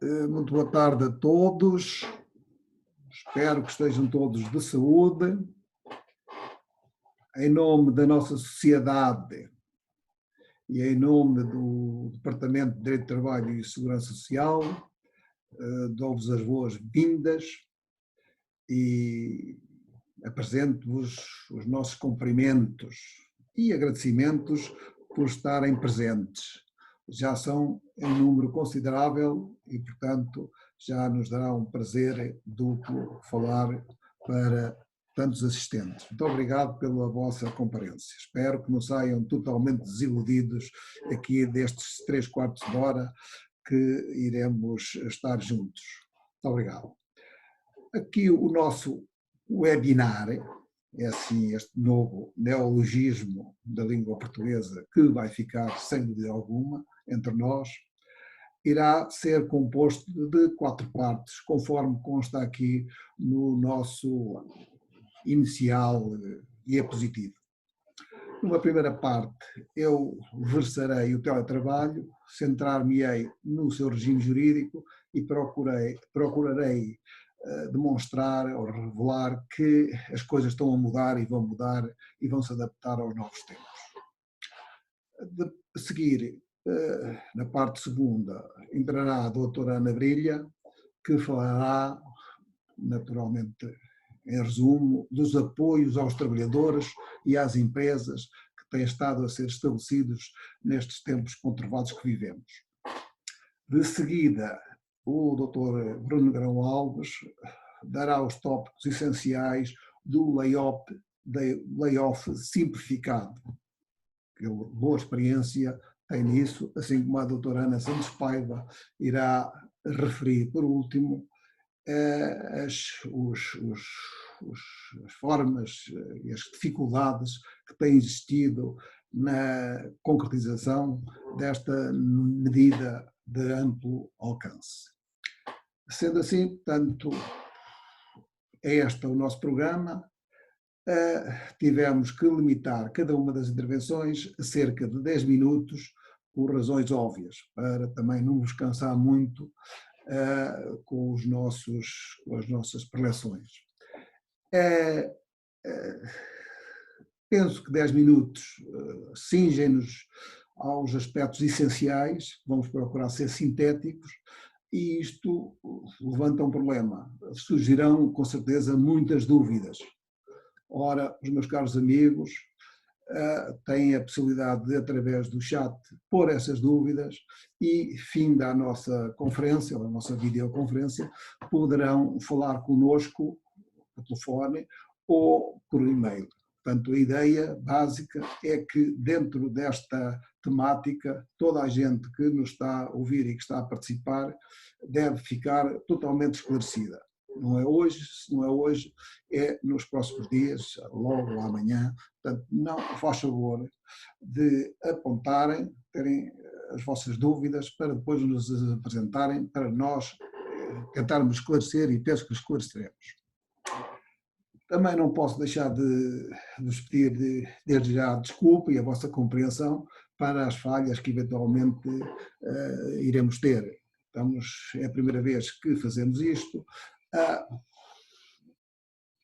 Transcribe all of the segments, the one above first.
Muito boa tarde a todos, espero que estejam todos de saúde. Em nome da nossa sociedade e em nome do Departamento de Direito do Trabalho e Segurança Social, dou-vos as boas-vindas e apresento-vos os nossos cumprimentos e agradecimentos por estarem presentes. Já são em número considerável e, portanto, já nos dará um prazer duplo falar para tantos assistentes. Muito obrigado pela vossa comparência. Espero que não saiam totalmente desiludidos aqui destes 3/4 de hora que iremos estar juntos. Muito obrigado. Aqui o nosso webinar é assim este novo neologismo da língua portuguesa que vai ficar, sem dúvida alguma, entre nós, irá ser composto de 4 partes, conforme consta aqui no nosso inicial diapositivo. Numa primeira parte, eu versarei o teletrabalho, centrar-me-ei no seu regime jurídico e procurarei demonstrar ou revelar que as coisas estão a mudar e vão se adaptar aos novos tempos. A seguir, na parte segunda, entrará a doutora Ana Brilha, que falará, naturalmente, em resumo, dos apoios aos trabalhadores e às empresas que têm estado a ser estabelecidos nestes tempos conturbados que vivemos. De seguida, o Dr. Bruno Grão Alves dará os tópicos essenciais do layoff simplificado. Ele, boa experiência tem nisso, assim como a doutora Ana Santos Paiva irá referir, por último, as formas e as dificuldades que têm existido na concretização desta medida de amplo alcance. Sendo assim, portanto, é este o nosso programa. Tivemos que limitar cada uma das intervenções a cerca de 10 minutos, por razões óbvias, para também não nos cansar muito com as nossas preleções. Penso que 10 minutos cingem-nos aos aspectos essenciais, vamos procurar ser sintéticos, e isto levanta um problema. Surgirão, com certeza, muitas dúvidas. Ora, os meus caros amigos têm a possibilidade de, através do chat, pôr essas dúvidas e, fim da nossa conferência, ou da nossa videoconferência, poderão falar connosco por telefone ou por e-mail. Portanto, a ideia básica é que, dentro desta temática, toda a gente que nos está a ouvir e que está a participar deve ficar totalmente esclarecida. Não é hoje, se não é hoje, é nos próximos dias, logo amanhã. Portanto, não faz favor de apontarem, terem as vossas dúvidas para depois nos apresentarem, para nós tentarmos esclarecer e penso que esclareceremos. Também não posso deixar de vos pedir desde já desculpa e a vossa compreensão para as falhas que eventualmente iremos ter. É a primeira vez que fazemos isto.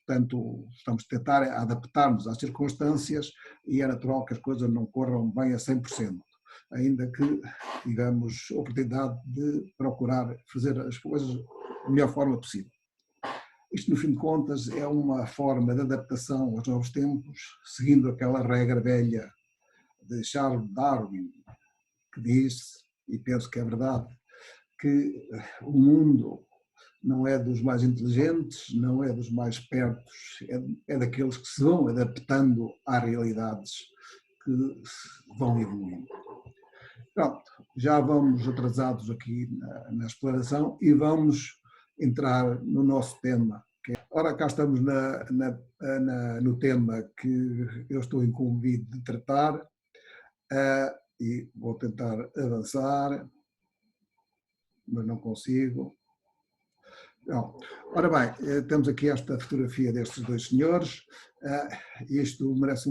Portanto, estamos a tentar adaptar-nos às circunstâncias e é natural que as coisas não corram bem a 100%, ainda que tivemos a oportunidade de procurar fazer as coisas da melhor forma possível. Isto, no fim de contas, é uma forma de adaptação aos novos tempos, seguindo aquela regra velha de Charles Darwin, que disse, e penso que é verdade, que o mundo não é dos mais inteligentes, não é dos mais espertos, é daqueles que se vão adaptando às realidades que vão evoluindo. Pronto, já vamos atrasados aqui na exploração e vamos entrar no nosso tema. Ora, cá estamos no tema que eu estou incumbido de tratar e vou tentar avançar, mas não consigo. Não. Ora bem, temos aqui esta fotografia destes dois senhores, isto merece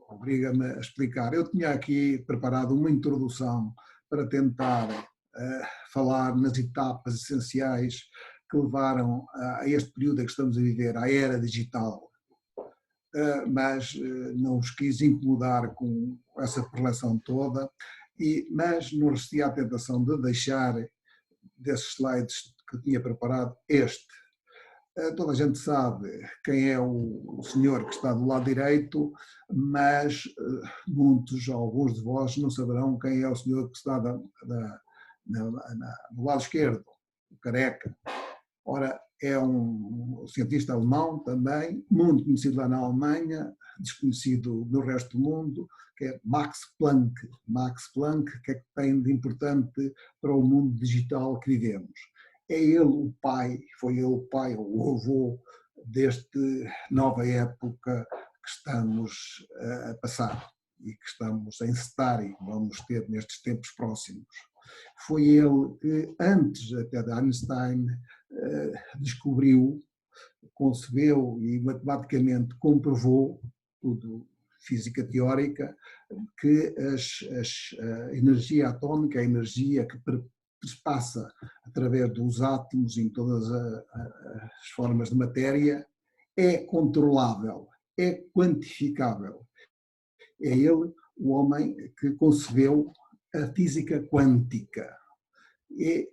obriga-me a explicar. Eu tinha aqui preparado uma introdução para tentar falar nas etapas essenciais que levaram a este período em que estamos a viver, à era digital, mas não os quis incomodar com essa preleção toda, mas não resistia à tentação de deixar desses slides que eu tinha preparado este. Toda a gente sabe quem é o senhor que está do lado direito, mas muitos, alguns de vós, não saberão quem é o senhor que está do lado esquerdo, o careca. Ora, é um cientista alemão também, muito conhecido lá na Alemanha, desconhecido no resto do mundo, que é Max Planck. Max Planck, que é que tem de importante para o mundo digital que vivemos? É ele o pai, foi ele o pai, o avô deste nova época que estamos a passar e que estamos a encetar e que vamos ter nestes tempos próximos. Foi ele que, antes até de Einstein, descobriu, concebeu e matematicamente comprovou, tudo física teórica, que a energia atómica, a energia que passa através dos átomos em todas as formas de matéria, é controlável, é quantificável. É ele, o homem, que concebeu a física quântica. E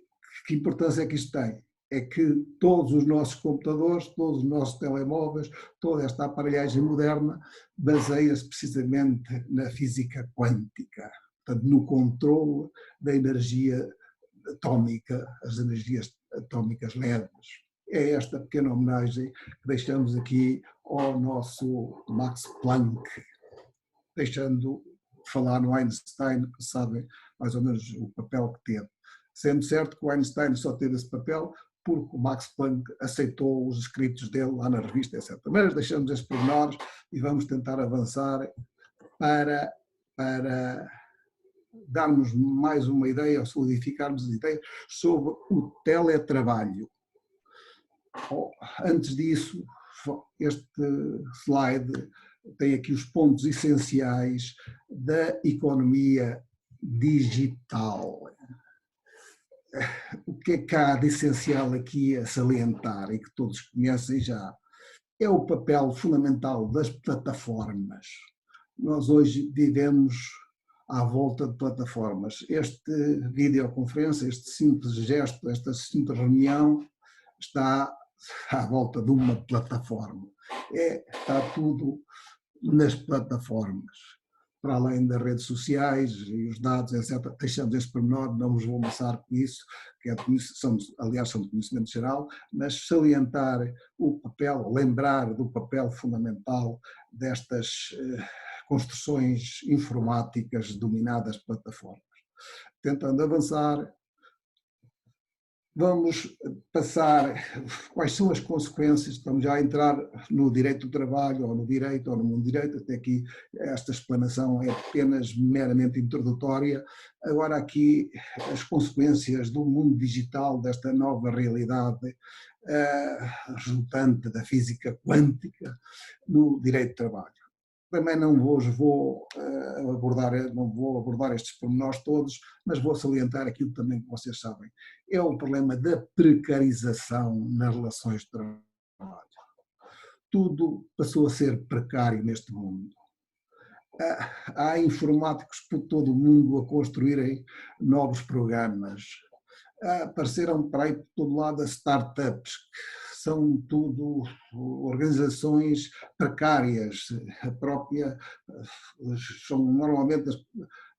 que importância é que isto tem? É que todos os nossos computadores, todos os nossos telemóveis, toda esta aparelhagem moderna baseia-se precisamente na física quântica, portanto, no controle da energia atómica, as energias atómicas leves. É esta pequena homenagem que deixamos aqui ao nosso Max Planck, deixando de falar no Einstein, que sabem mais ou menos o papel que teve. Sendo certo que o Einstein só teve esse papel porque o Max Planck aceitou os escritos dele lá na revista, etc. Mas deixamos estes pormenores e vamos tentar avançar para darmos mais uma ideia, ou solidificarmos as ideias sobre o teletrabalho. Antes disso, este slide tem aqui os pontos essenciais da economia digital. O que é que há de essencial aqui a salientar e que todos conhecem já? É o papel fundamental das plataformas. Nós hoje vivemos à volta de plataformas. Este videoconferência, este simples gesto, esta simples reunião está à volta de uma plataforma. Está tudo nas plataformas. Para além das redes sociais e os dados, etc., deixamos este pormenor, não vos vou amassar com isso, que aliás são de conhecimento geral, mas salientar o papel, lembrar do papel fundamental destas construções informáticas dominadas por plataformas. Tentando avançar, vamos passar quais são as consequências, estamos já a entrar no direito do trabalho, ou no direito, ou no mundo direito, até aqui esta explanação é apenas meramente introdutória. Agora aqui as consequências do mundo digital, desta nova realidade resultante da física quântica no direito do trabalho. Também não vou abordar estes pormenores todos, mas vou salientar aquilo também que vocês sabem. É o problema da precarização nas relações de trabalho. Tudo passou a ser precário neste mundo. Há informáticos por todo o mundo a construírem novos programas. Apareceram para aí por todo lado as startups, são tudo organizações precárias, são normalmente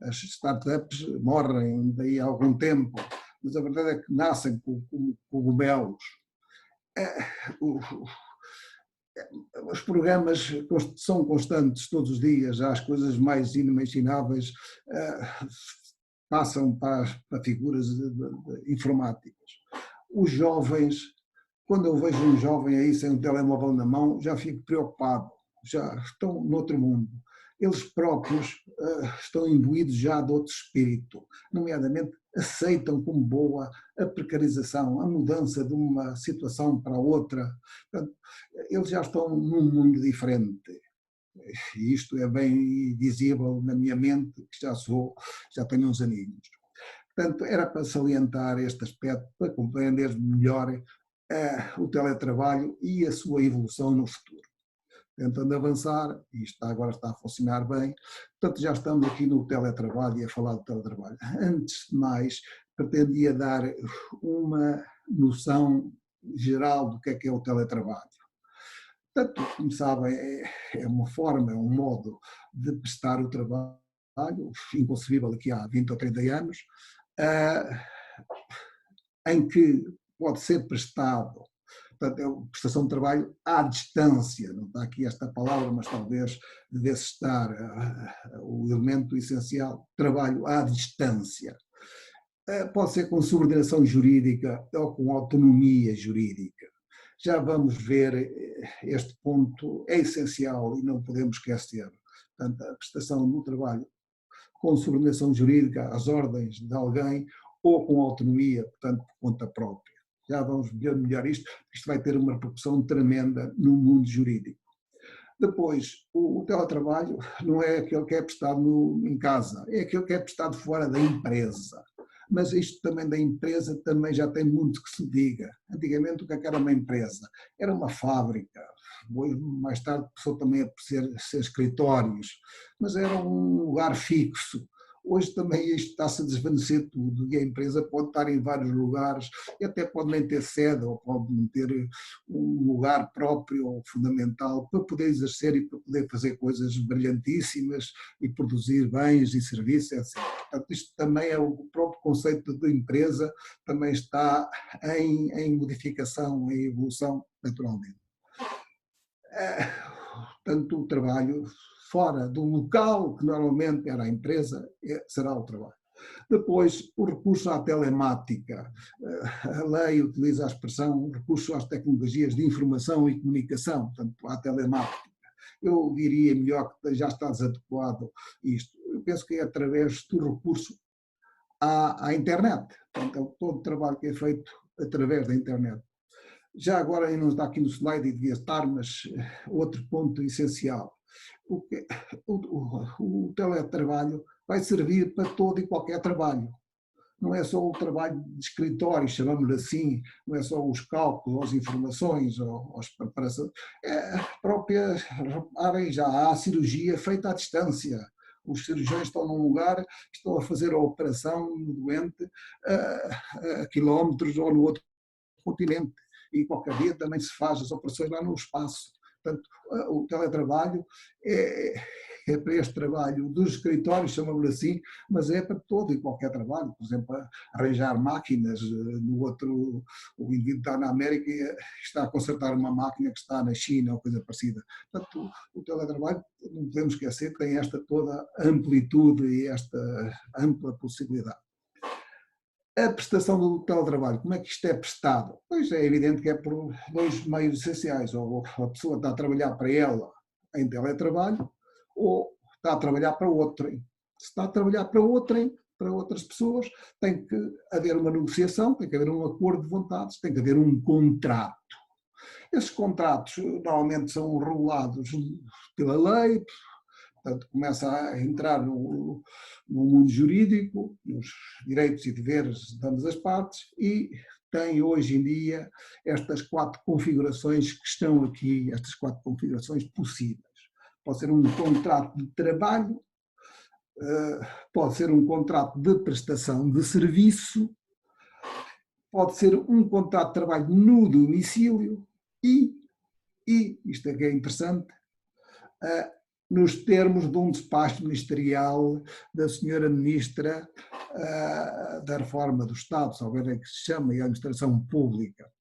as startups morrem daí a algum tempo, mas a verdade é que nascem como cogumelos. Os programas são constantes todos os dias, as coisas mais inimagináveis passam para figuras informáticas. Os jovens, quando eu vejo um jovem aí sem um telemóvel na mão, já fico preocupado, já estão noutro mundo. Eles próprios estão imbuídos já de outro espírito, nomeadamente aceitam como boa a precarização, a mudança de uma situação para outra. Portanto, eles já estão num mundo diferente. E isto é bem visível na minha mente, que já tenho uns aninhos. Portanto, era para salientar este aspecto, para compreender melhor o teletrabalho e a sua evolução no futuro. Tentando avançar, e agora está a funcionar bem, portanto já estamos aqui no teletrabalho e a falar do teletrabalho. Antes de mais, pretendia dar uma noção geral do que é o teletrabalho. Portanto, como sabem, é uma forma, é um modo de prestar o trabalho, inconcebível aqui há 20 ou 30 anos, em que pode ser prestado, portanto, é a prestação de trabalho à distância, não está aqui esta palavra, mas talvez devesse estar o elemento essencial, trabalho à distância. Pode ser com subordinação jurídica ou com autonomia jurídica. Já vamos ver, este ponto é essencial e não podemos esquecer. Portanto, a prestação do trabalho com subordinação jurídica às ordens de alguém ou com autonomia, portanto, por conta própria. Já vamos ver melhor isto vai ter uma repercussão tremenda no mundo jurídico. Depois, o teletrabalho não é aquele que é prestado em casa, é aquele que é prestado fora da empresa. Mas isto também da empresa também já tem muito que se diga. Antigamente o que era uma empresa? Era uma fábrica, mais tarde passou também a ser escritórios, mas era um lugar fixo. Hoje também isto está-se a desvanecer tudo e a empresa pode estar em vários lugares e até pode nem ter sede ou pode não ter um lugar próprio ou fundamental para poder exercer e para poder fazer coisas brilhantíssimas e produzir bens e serviços, etc. Portanto, isto também é o próprio conceito de empresa, também está em modificação, em evolução, naturalmente. Portanto, o trabalho fora do local que normalmente era a empresa, será o trabalho. Depois, o recurso à telemática. A lei utiliza a expressão recurso às tecnologias de informação e comunicação, portanto, à telemática. Eu diria melhor que já está desadequado isto. Eu penso que é através do recurso à internet. Portanto, todo o trabalho que é feito através da internet. Já agora, não está aqui no slide e devia estar, mas outro ponto essencial. O teletrabalho vai servir para todo e qualquer trabalho. Não é só o trabalho de escritório, chamamos-lhe assim, não é só os cálculos, as informações, as preparações. A própria, reparem, já há cirurgia feita à distância. Os cirurgiões estão num lugar, estão a fazer a operação no doente a quilómetros ou no outro continente. E qualquer dia também se faz as operações lá no espaço. Portanto, o teletrabalho é para este trabalho dos escritórios, chamamos assim, mas é para todo e qualquer trabalho. Por exemplo, arranjar máquinas, o indivíduo está na América e está a consertar uma máquina que está na China ou coisa parecida. Portanto, o teletrabalho, não podemos esquecer, tem esta toda amplitude e esta ampla possibilidade. A prestação do teletrabalho, como é que isto é prestado? Pois é evidente que é por dois meios essenciais, ou a pessoa está a trabalhar para ela em teletrabalho, ou está a trabalhar para outrem. Se está a trabalhar para outrem, para outras pessoas, tem que haver uma negociação, tem que haver um acordo de vontades, tem que haver um contrato. Esses contratos normalmente são regulados pela lei, portanto, começa a entrar no mundo jurídico, nos direitos e deveres de ambas as partes, e tem hoje em dia estas 4 configurações que estão aqui, estas 4 configurações possíveis. Pode ser um contrato de trabalho, pode ser um contrato de prestação de serviço, pode ser um contrato de trabalho no domicílio e isto é que é interessante, nos termos de um despacho ministerial da senhora Ministra da Reforma do Estado, se houver é que se chama, e a Administração Pública.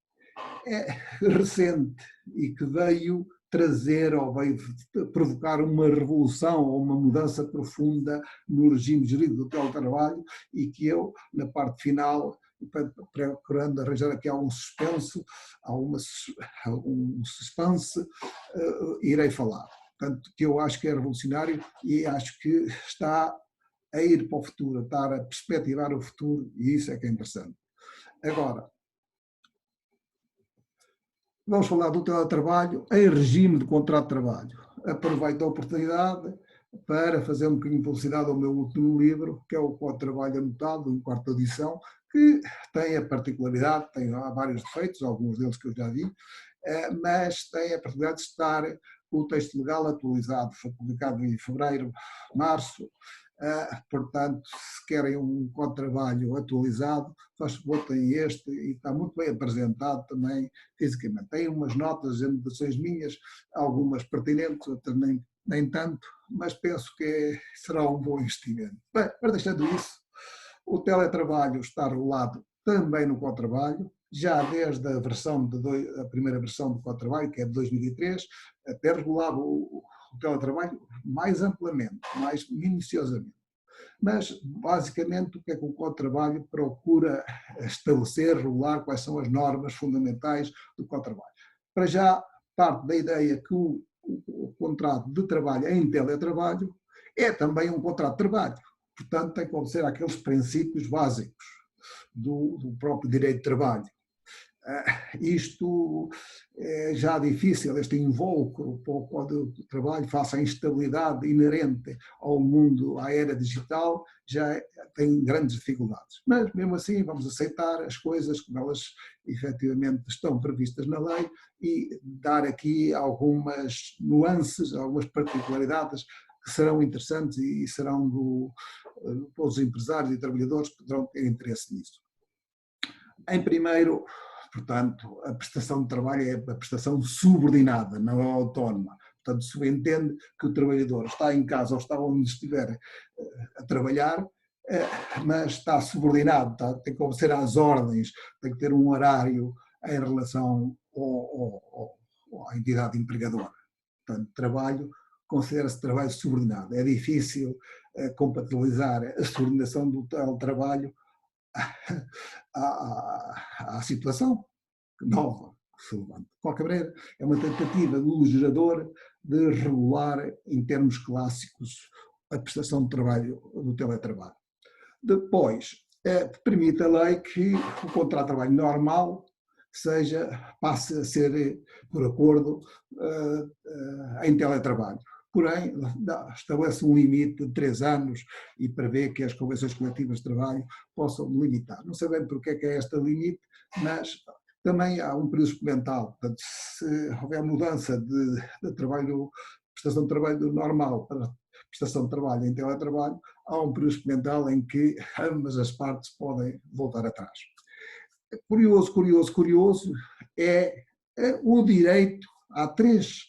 É recente e que veio trazer ou veio provocar uma revolução ou uma mudança profunda no regime jurídico do teletrabalho e que eu, na parte final, procurando arranjar aqui algum suspense, algum suspense, irei falar. Portanto, que eu acho que é revolucionário e acho que está a ir para o futuro, a estar a perspectivar o futuro, e isso é que é interessante. Agora, vamos falar do teletrabalho em regime de contrato de trabalho. Aproveito a oportunidade para fazer um bocadinho de publicidade ao meu último livro, que é o Código de Trabalho Anotado, em quarta edição, que tem a particularidade, há vários defeitos, alguns deles que eu já vi, mas tem a particularidade de estar o texto legal atualizado. Foi publicado em fevereiro, março. Portanto, se querem um código de trabalho atualizado, faz favor, tem este, e está muito bem apresentado também fisicamente. Tem umas notas, anotações minhas, algumas pertinentes, outras nem tanto, mas penso que será um bom investimento. Bem, mas deixando isso, o teletrabalho está regulado também no Código de Trabalho, já desde a primeira versão do Código de Trabalho, que é de 2003, até regulava o teletrabalho mais amplamente, mais minuciosamente. Mas, basicamente, o que é que o Código de Trabalho procura estabelecer, regular, quais são as normas fundamentais do Código de Trabalho? Para já, parte da ideia que o contrato de trabalho em teletrabalho é também um contrato de trabalho. Portanto, tem que obedecer àqueles princípios básicos do próprio direito de trabalho. Isto é já difícil, este invólucro para o Código de Trabalho, face à instabilidade inerente ao mundo, à era digital, já tem grandes dificuldades. Mas, mesmo assim, vamos aceitar as coisas como elas efetivamente estão previstas na lei e dar aqui algumas nuances, algumas particularidades que serão interessantes e serão todos os empresários e trabalhadores que poderão ter interesse nisso. Em primeiro, portanto, a prestação de trabalho é a prestação subordinada, não é autónoma. Portanto, subentende que o trabalhador está em casa ou está onde estiver a trabalhar, mas está subordinado, tem que obedecer às ordens, tem que ter um horário em relação à entidade empregadora. Portanto, trabalho, considera-se trabalho subordinado. É difícil compatibilizar a subordinação do trabalho à situação nova que se levanta. De qualquer maneira, é uma tentativa do legislador de regular, em termos clássicos, a prestação de trabalho do teletrabalho. Depois, permite a lei que o contrato de trabalho normal passe a ser, por acordo, em teletrabalho. Porém, estabelece um limite de 3 anos e prevê que as convenções coletivas de trabalho possam limitar. Não sei bem porque é este limite, mas também há um período experimental. Portanto, se houver mudança de trabalho, prestação de trabalho normal para prestação de trabalho em teletrabalho, há um período experimental em que ambas as partes podem voltar atrás. Curioso é o direito. Há três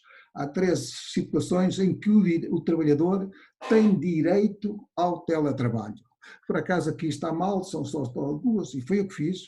situações em que o trabalhador tem direito ao teletrabalho. Por acaso aqui está mal, são só duas, e foi eu que fiz.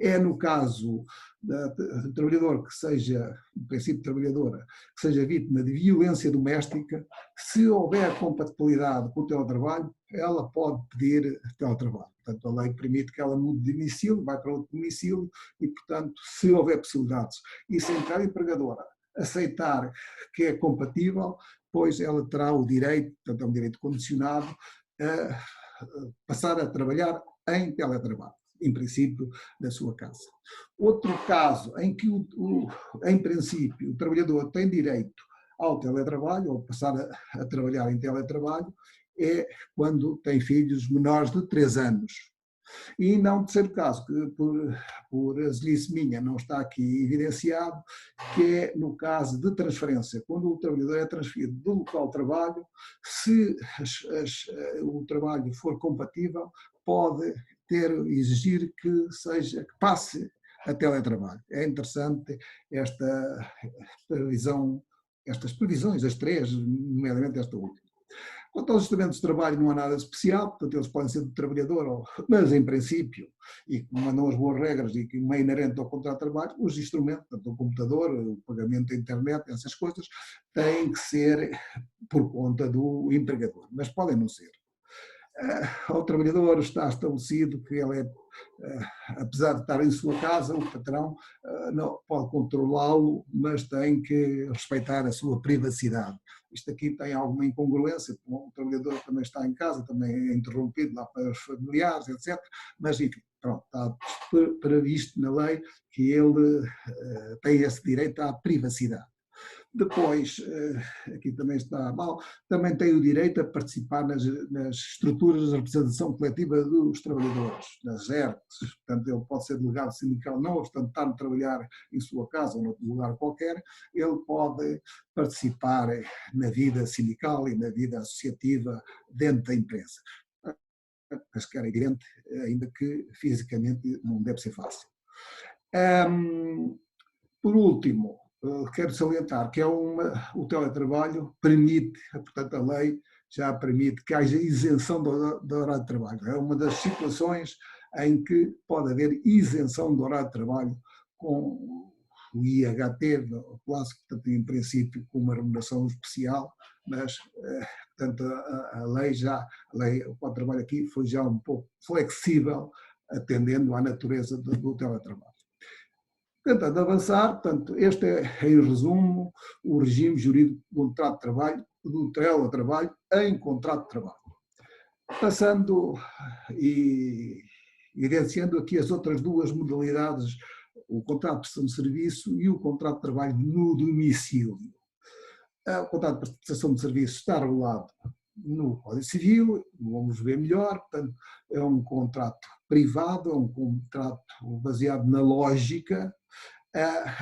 É no caso do trabalhador que seja, no princípio trabalhadora, que seja vítima de violência doméstica, se houver compatibilidade com o teletrabalho, ela pode pedir teletrabalho. Portanto, a lei permite que ela mude de domicílio, vai para outro domicílio e, portanto, se houver possibilidades e se a entidade empregadora aceitar que é compatível, pois ela terá o direito, portanto é um direito condicionado, a passar a trabalhar em teletrabalho, em princípio, da sua casa. Outro caso em que, em princípio, o trabalhador tem direito ao teletrabalho, ou passar a trabalhar em teletrabalho, é quando tem filhos menores de 3 anos. E não terceiro caso, que por azelice minha não está aqui evidenciado, que é no caso de transferência, quando o trabalhador é transferido do local de trabalho, se o trabalho for compatível, pode exigir que passe a teletrabalho. É interessante estas previsões, as três, nomeadamente esta última. Quanto aos instrumentos de trabalho não há nada especial, portanto eles podem ser do trabalhador, mas em princípio, e como mandam as boas regras e que é inerente ao contrato de trabalho, os instrumentos, portanto o computador, o pagamento da internet, essas coisas, têm que ser por conta do empregador, mas podem não ser. Ao trabalhador está estabelecido que ele apesar de estar em sua casa, o patrão não pode controlá-lo, mas tem que respeitar a sua privacidade. Isto aqui tem alguma incongruência, o trabalhador também está em casa, também é interrompido lá para os familiares, etc. Mas, enfim, pronto, está previsto na lei que ele tem esse direito à privacidade. Depois, aqui também está mal, também tem o direito a participar nas estruturas de representação coletiva dos trabalhadores, nas ERTs. Portanto, ele pode ser delegado sindical, não obstante estar a trabalhar em sua casa ou noutro lugar qualquer, ele pode participar na vida sindical e na vida associativa dentro da empresa. Mas que era evidente, ainda que fisicamente não deve ser fácil. Por último, quero salientar que o teletrabalho permite, portanto a lei já permite que haja isenção do horário de trabalho. É uma das situações em que pode haver isenção do horário de trabalho com o IHT, o clássico, portanto, em princípio com uma remuneração especial, mas portanto a lei o Código de Trabalho aqui foi já um pouco flexível, atendendo à natureza do teletrabalho. Tentando avançar, portanto, este é, em resumo, o regime jurídico do contrato de trabalho, do teletrabalho em contrato de trabalho. Passando e evidenciando aqui as outras duas modalidades, o contrato de prestação de serviço e o contrato de trabalho no domicílio. O contrato de prestação de serviço está regulado no Código Civil, vamos ver melhor, portanto, é um contrato privado, é um contrato baseado na lógica,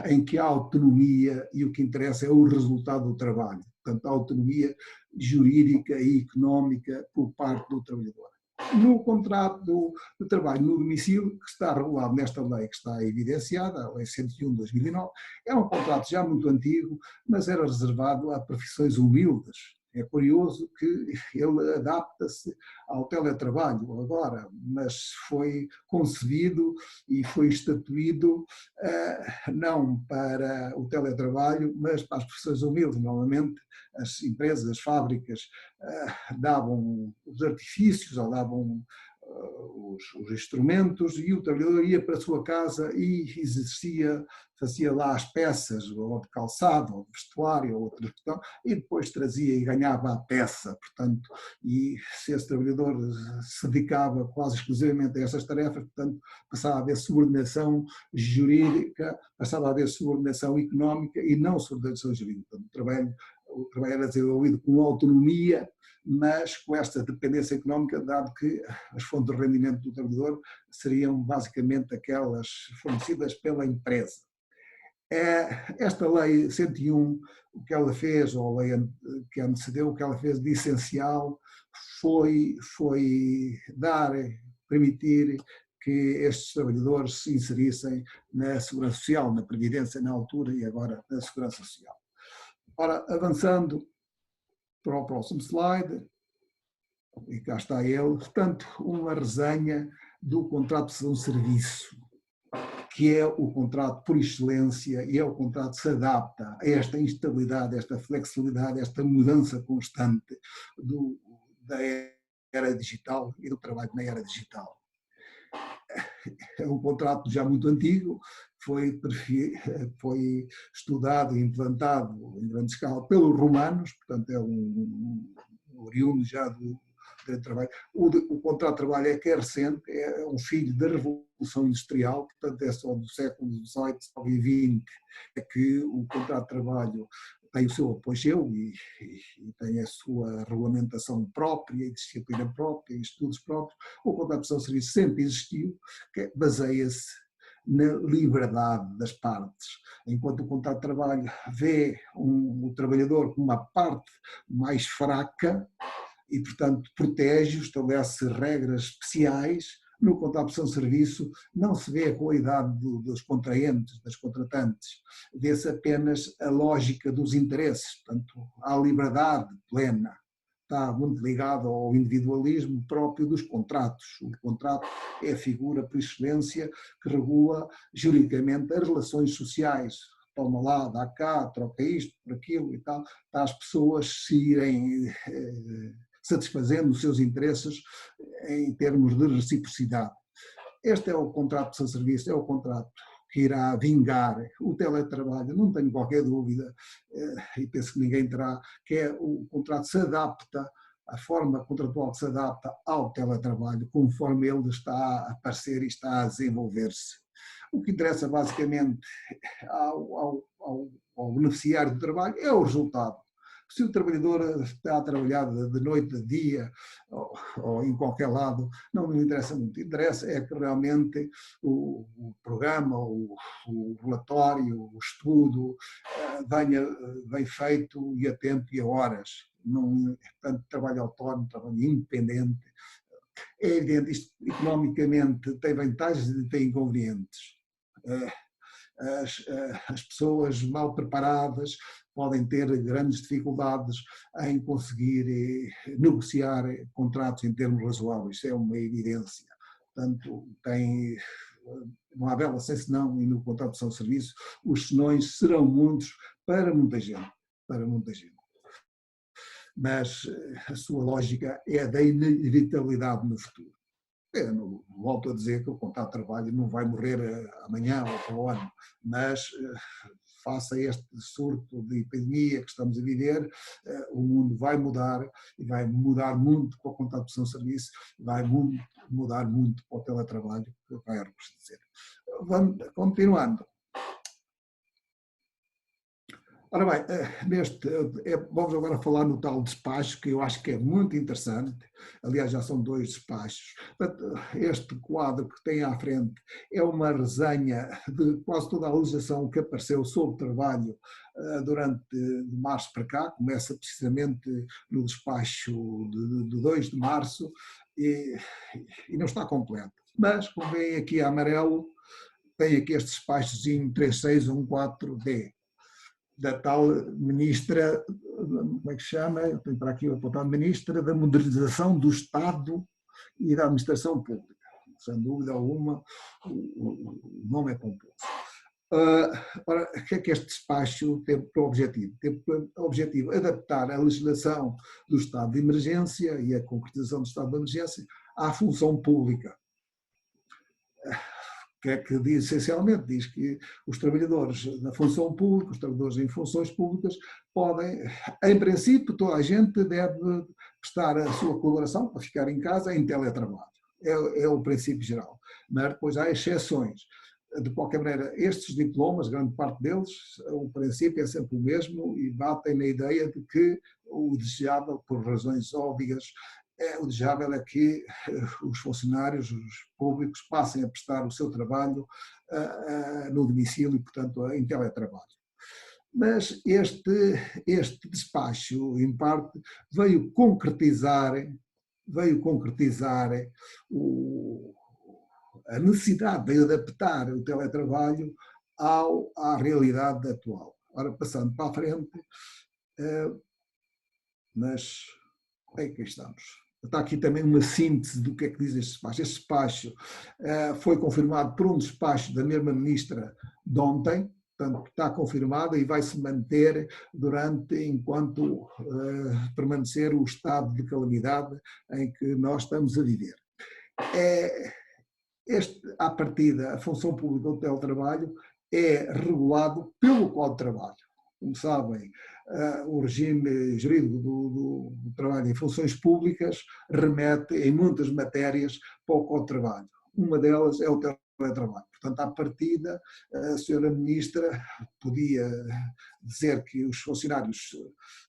em que há autonomia e o que interessa é o resultado do trabalho, portanto, a autonomia jurídica e económica por parte do trabalhador. No contrato de trabalho no domicílio, que está regulado nesta lei que está evidenciada, a Lei 101 de 2009, é um contrato já muito antigo, mas era reservado a profissões humildes. É curioso que ele adapta-se ao teletrabalho agora, mas foi concebido e foi estatuído não para o teletrabalho, mas para as profissões humildes. Normalmente as empresas, as fábricas davam os artifícios ou davam os instrumentos e o trabalhador ia para a sua casa e fazia lá as peças, ou de calçado, ou de vestuário, ou outra questão, e depois trazia e ganhava a peça, portanto, e se esse trabalhador se dedicava quase exclusivamente a essas tarefas, portanto, passava a haver subordinação jurídica, passava a haver subordinação económica e não subordinação jurídica. Portanto, o trabalho era desenvolvido com autonomia, mas com esta dependência económica, dado que as fontes de rendimento do trabalhador seriam basicamente aquelas fornecidas pela empresa. Esta lei 101, o que ela fez, ou a lei que antecedeu, o que ela fez de essencial foi permitir que estes trabalhadores se inserissem na Segurança Social, na Previdência na altura e agora na Segurança Social. Ora, avançando para o próximo slide, e cá está ele, portanto, uma resenha do contrato de prestação de serviço, que é o contrato por excelência e é o contrato que se adapta a esta instabilidade, esta flexibilidade, esta mudança constante da era digital e do trabalho na era digital. É um contrato já muito antigo, foi estudado e implantado em grande escala pelos romanos, portanto é um oriundo já do trabalho. O contrato de trabalho é que é recente, é um filho da Revolução Industrial, portanto é só do século XVIII, século XX, é que o contrato de trabalho tem o seu apogeu e tem a sua regulamentação própria, e disciplina própria, e estudos próprios. O contrato de prestação de serviço sempre existiu, que baseia-se na liberdade das partes. Enquanto o contrato de trabalho vê o trabalhador como uma parte mais fraca e, portanto, protege, estabelece regras especiais, no contrato de prestação de serviço não se vê a qualidade dos contraentes, das contratantes, vê-se apenas a lógica dos interesses, portanto, há liberdade plena. Está muito ligado ao individualismo próprio dos contratos. O contrato é a figura por excelência que regula juridicamente as relações sociais. Toma lá, dá cá, troca isto por aquilo e tal, para as pessoas se irem satisfazendo os seus interesses em termos de reciprocidade. Este é o contrato de serviço, é o contrato que irá vingar o teletrabalho, não tenho qualquer dúvida, e penso que ninguém terá, que é o contrato que se adapta, a forma contratual que se adapta ao teletrabalho, conforme ele está a aparecer e está a desenvolver-se. O que interessa basicamente ao ao beneficiário do trabalho é o resultado. Se o trabalhador está a trabalhar de noite, de dia, ou em qualquer lado, não me interessa muito. Interessa é que realmente o programa, o relatório, o estudo venha bem feito e a tempo e a horas. Não, portanto, trabalho autónomo, trabalho independente. É evidente, isto economicamente tem vantagens e tem inconvenientes. As pessoas mal preparadas podem ter grandes dificuldades em conseguir negociar contratos em termos razoáveis, isso é uma evidência. Portanto, não há vela sem senão, e no contrato de serviço os senões serão muitos para muita gente, para muita gente. Mas a sua lógica é a da inevitabilidade no futuro. Eu volto a dizer que o contrato de trabalho não vai morrer amanhã ou para o ano, mas face a este surto de epidemia que estamos a viver, o mundo vai mudar e vai mudar muito para o contrato de serviço, vai mudar muito para o teletrabalho, que vai dizer. Continuando. Ora bem, vamos agora falar no tal despacho, que eu acho que é muito interessante. Aliás, já são 2 despachos. Este quadro que tem à frente é uma resenha de quase toda a legislação que apareceu sobre trabalho durante de março para cá. Começa precisamente no despacho de 2 de março e não está completo. Mas, como vem aqui a amarelo, tem aqui este despachozinho 3614D. Da tal ministra, como é que se chama? Eu tenho para aqui apontado, ministra da Modernização do Estado e da Administração Pública. Sem dúvida alguma, o nome é pomposo. Ora, o que é que este despacho teve para objetivo? Teve para objetivo adaptar a legislação do estado de emergência e a concretização do estado de emergência à função pública. O que é que diz essencialmente? Diz que os trabalhadores da função pública, os trabalhadores em funções públicas, podem, em princípio, toda a gente deve prestar a sua colaboração para ficar em casa em teletrabalho. É o princípio geral. Mas depois há exceções. De qualquer maneira, estes diplomas, grande parte deles, o princípio é sempre o mesmo e batem na ideia de que o desejável, por razões óbvias, o desejável é que os funcionários, os públicos, passem a prestar o seu trabalho no domicílio e, portanto, em teletrabalho. Mas este despacho, em parte, veio concretizar a necessidade de adaptar o teletrabalho à realidade atual. Ora, passando para a frente, mas aí que estamos. Está aqui também uma síntese do que é que diz este despacho. Este despacho foi confirmado por um despacho da mesma ministra de ontem, portanto está confirmado e vai se manter enquanto permanecer o estado de calamidade em que nós estamos a viver. À partida, a função pública do teletrabalho é regulado pelo Código de Trabalho. Como sabem, o regime jurídico do trabalho em funções públicas remete em muitas matérias para o Código de Trabalho. Uma delas é o teletrabalho. Portanto, à partida, a senhora ministra podia dizer que os funcionários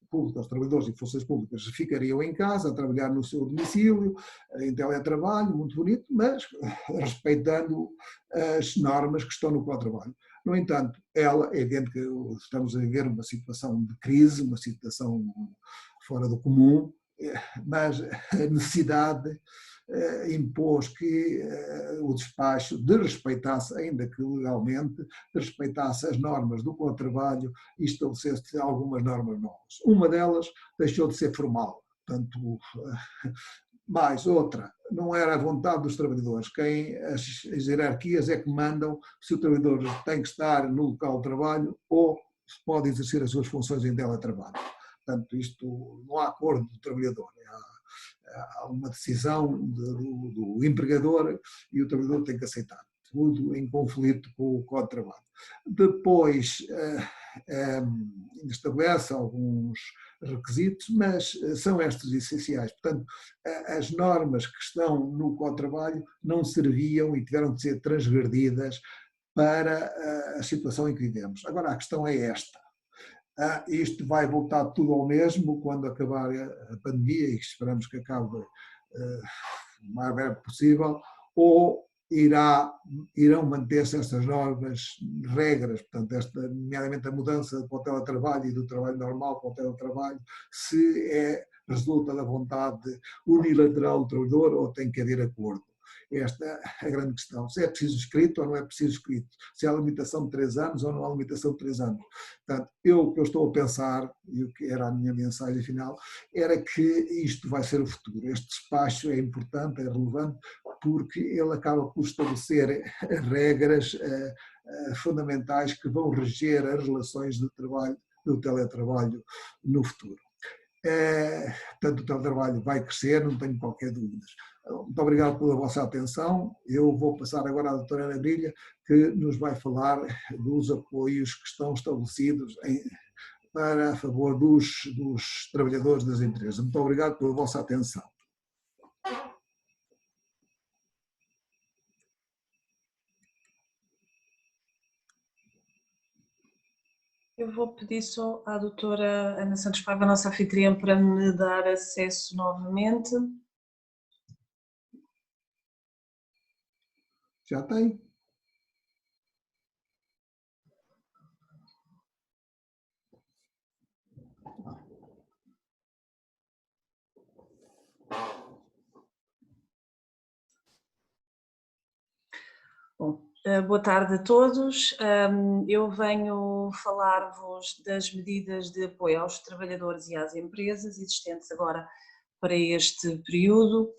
públicos, os trabalhadores em funções públicas ficariam em casa a trabalhar no seu domicílio, em teletrabalho, muito bonito, mas respeitando as normas que estão no Código de Trabalho. No entanto, é evidente que estamos a viver uma situação de crise, uma situação fora do comum, mas a necessidade impôs que o despacho desrespeitasse, ainda que legalmente, desrespeitasse as normas do Código de Trabalho e estabelecesse algumas normas novas. Uma delas deixou de ser formal, portanto, mais outra, não era a vontade dos trabalhadores, as hierarquias é que mandam se o trabalhador tem que estar no local de trabalho ou se pode exercer as suas funções em teletrabalho. Portanto, isto não há acordo do trabalhador, há uma decisão do empregador e o trabalhador tem que aceitar, tudo em conflito com o Código de Trabalho. Depois, estabelece alguns requisitos, mas são estes essenciais. Portanto, as normas que estão no Código de Trabalho não serviam e tiveram de ser transgredidas para a situação em que vivemos. Agora, a questão é esta. Isto vai voltar tudo ao mesmo quando acabar a pandemia, e esperamos que acabe o mais breve possível, ou irão manter-se estas novas regras, portanto, nomeadamente a mudança para o teletrabalho e do trabalho normal para o teletrabalho, se resulta da vontade unilateral do trabalhador ou tem que haver acordo. Esta é a grande questão. Se é preciso escrito ou não é preciso escrito. Se há limitação de 3 anos ou não há limitação de 3 anos. Portanto, o que eu estou a pensar, e o que era a minha mensagem final, era que isto vai ser o futuro. Este despacho é importante, é relevante, porque ele acaba por estabelecer regras fundamentais que vão reger as relações de trabalho, do teletrabalho no futuro. Portanto, o teletrabalho vai crescer, não tenho qualquer dúvida. Muito obrigado pela vossa atenção. Eu vou passar agora à doutora Ana Brilha, que nos vai falar dos apoios que estão estabelecidos a favor dos trabalhadores das empresas. Muito obrigado pela vossa atenção. Eu vou pedir só à doutora Ana Santos Paiva, a nossa anfitriã, para me dar acesso novamente. Já tem? Bom, boa tarde a todos. Eu venho falar-vos das medidas de apoio aos trabalhadores e às empresas existentes agora para este período,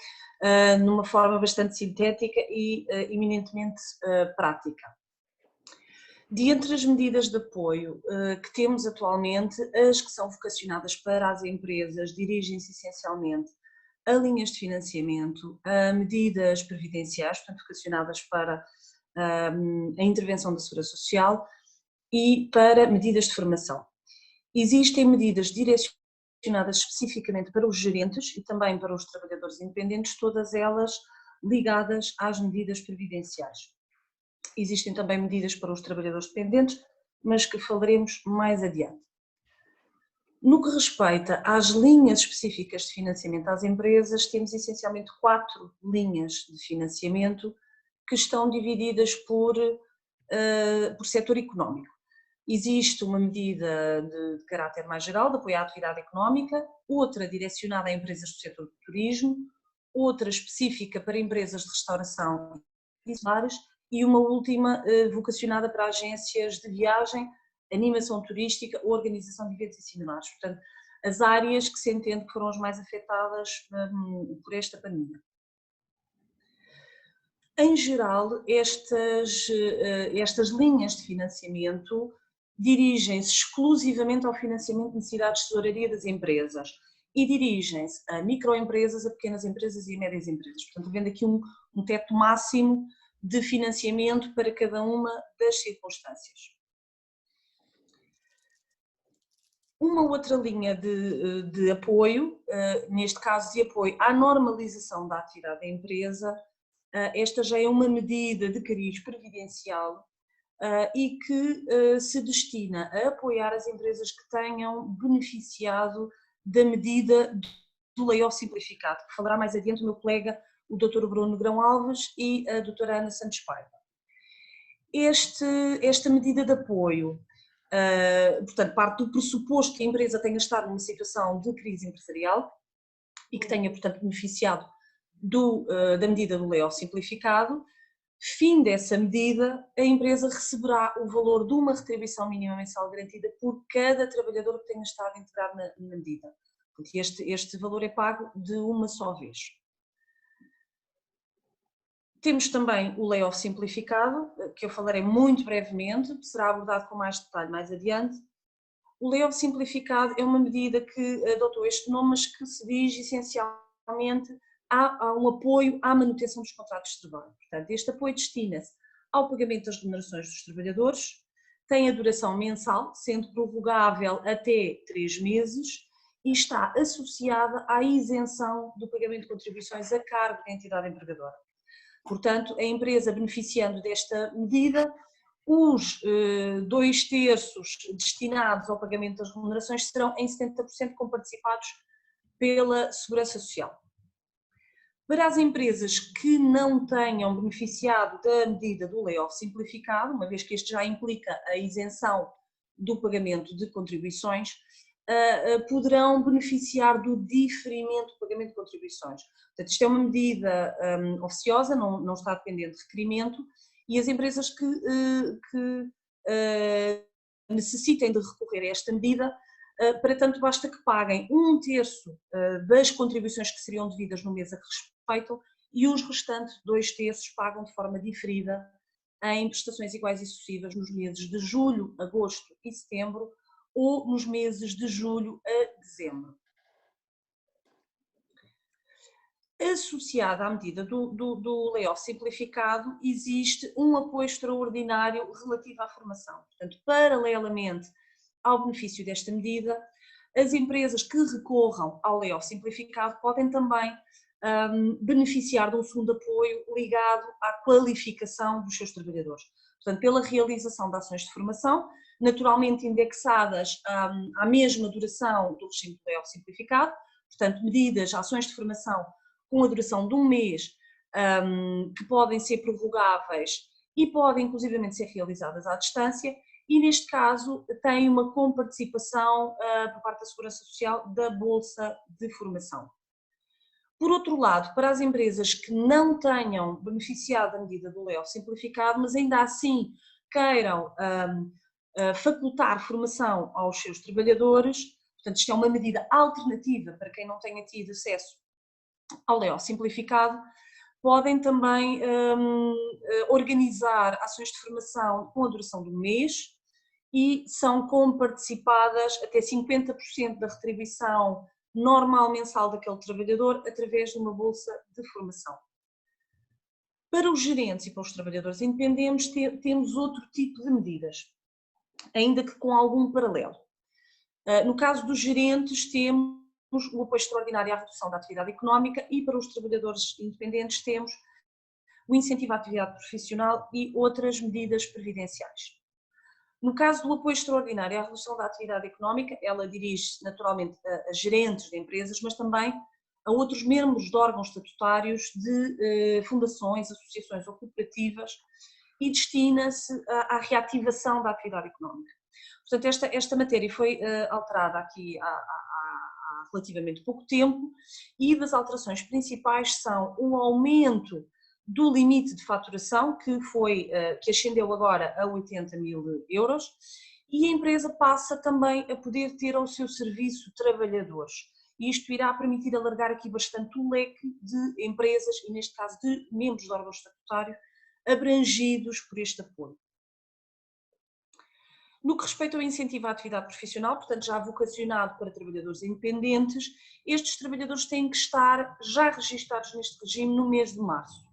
numa forma bastante sintética e eminentemente prática. Dentre as medidas de apoio que temos atualmente, as que são vocacionadas para as empresas dirigem-se essencialmente a linhas de financiamento, a medidas previdenciais, portanto vocacionadas para a intervenção da Segurança Social e para medidas de formação. Existem medidas direcionadas especificamente para os gerentes e também para os trabalhadores independentes, todas elas ligadas às medidas previdenciais. Existem também medidas para os trabalhadores dependentes, mas que falaremos mais adiante. No que respeita às linhas específicas de financiamento às empresas, temos essencialmente 4 linhas de financiamento que estão divididas por setor económico. Existe uma medida de caráter mais geral, de apoio à atividade económica, outra direcionada a empresas do setor do turismo, outra específica para empresas de restauração e bares, e uma última vocacionada para agências de viagem, animação turística ou organização de eventos e similares. Portanto, as áreas que se entende que foram as mais afetadas por esta pandemia. Em geral, estas linhas de financiamento dirigem-se exclusivamente ao financiamento de necessidades de tesouraria das empresas e dirigem-se a microempresas, a pequenas empresas e a médias empresas. Portanto, havendo aqui um teto máximo de financiamento para cada uma das circunstâncias. Uma outra linha de apoio, neste caso de apoio à normalização da atividade da empresa, esta já é uma medida de cariz previdencial e que se destina a apoiar as empresas que tenham beneficiado da medida do layoff simplificado, que falará mais adiante o meu colega, o Dr. Bruno Negrão Alves e a doutora Ana Santos Paiva. Esta medida de apoio, portanto, parte do pressuposto que a empresa tenha estado numa situação de crise empresarial e que tenha, portanto, beneficiado da medida do layoff simplificado. Fim dessa medida, a empresa receberá o valor de uma retribuição mínima mensal garantida por cada trabalhador que tenha estado integrado na medida. Este valor é pago de uma só vez. Temos também o layoff simplificado, que eu falarei muito brevemente, será abordado com mais detalhe mais adiante. O layoff simplificado é uma medida que adotou este nome, mas que se dirige essencialmente a um apoio à manutenção dos contratos de trabalho. Portanto, este apoio destina-se ao pagamento das remunerações dos trabalhadores, tem a duração mensal, sendo prorrogável até 3 meses, e está associada à isenção do pagamento de contribuições a cargo da entidade empregadora. Portanto, a empresa beneficiando desta medida, os 2/3 destinados ao pagamento das remunerações serão em 70% comparticipados pela Segurança Social. Para as empresas que não tenham beneficiado da medida do layoff simplificado, uma vez que este já implica a isenção do pagamento de contribuições, poderão beneficiar do diferimento do pagamento de contribuições. Portanto, isto é uma medida oficiosa, não está dependente de requerimento, e as empresas que necessitem de recorrer a esta medida, para tanto basta que paguem 1/3 das contribuições que seriam devidas no mês a que respeitam e os restantes 2/3 pagam de forma diferida em prestações iguais e sucessivas nos meses de julho, agosto e setembro ou nos meses de julho a dezembro. Associada à medida do layoff simplificado, existe um apoio extraordinário relativo à formação. Portanto, paralelamente ao benefício desta medida, as empresas que recorram ao layoff simplificado podem também beneficiar de um segundo apoio ligado à qualificação dos seus trabalhadores. Portanto, pela realização de ações de formação, naturalmente indexadas à mesma duração do regime do layoff simplificado, portanto, medidas, ações de formação com a duração de um mês, que podem ser prorrogáveis e podem inclusivamente ser realizadas à distância, e neste caso tem uma comparticipação por parte da Segurança Social da Bolsa de Formação. Por outro lado, para as empresas que não tenham beneficiado da medida do layoff simplificado, mas ainda assim queiram facultar formação aos seus trabalhadores, portanto isto é uma medida alternativa para quem não tenha tido acesso ao layoff simplificado, podem também organizar ações de formação com a duração de um mês e são comparticipadas até 50% da retribuição normal mensal daquele trabalhador através de uma bolsa de formação. Para os gerentes e para os trabalhadores independentes temos outro tipo de medidas, ainda que com algum paralelo. No caso dos gerentes temos o apoio extraordinário à redução da atividade económica e para os trabalhadores independentes temos o incentivo à atividade profissional e outras medidas previdenciais. No caso do apoio extraordinário à redução da atividade económica, ela dirige-se naturalmente a gerentes de empresas, mas também a outros membros de órgãos estatutários de fundações, associações ou cooperativas e destina-se à reativação da atividade económica. Portanto, esta matéria foi alterada aqui há relativamente pouco tempo e das alterações principais são um aumento do limite de faturação, que ascendeu agora a 80.000 euros, e a empresa passa também a poder ter ao seu serviço trabalhadores. Isto irá permitir alargar aqui bastante o leque de empresas, e neste caso de membros de órgão estatutário, abrangidos por este apoio. No que respeita ao incentivo à atividade profissional, portanto já vocacionado para trabalhadores independentes, estes trabalhadores têm que estar já registados neste regime no mês de março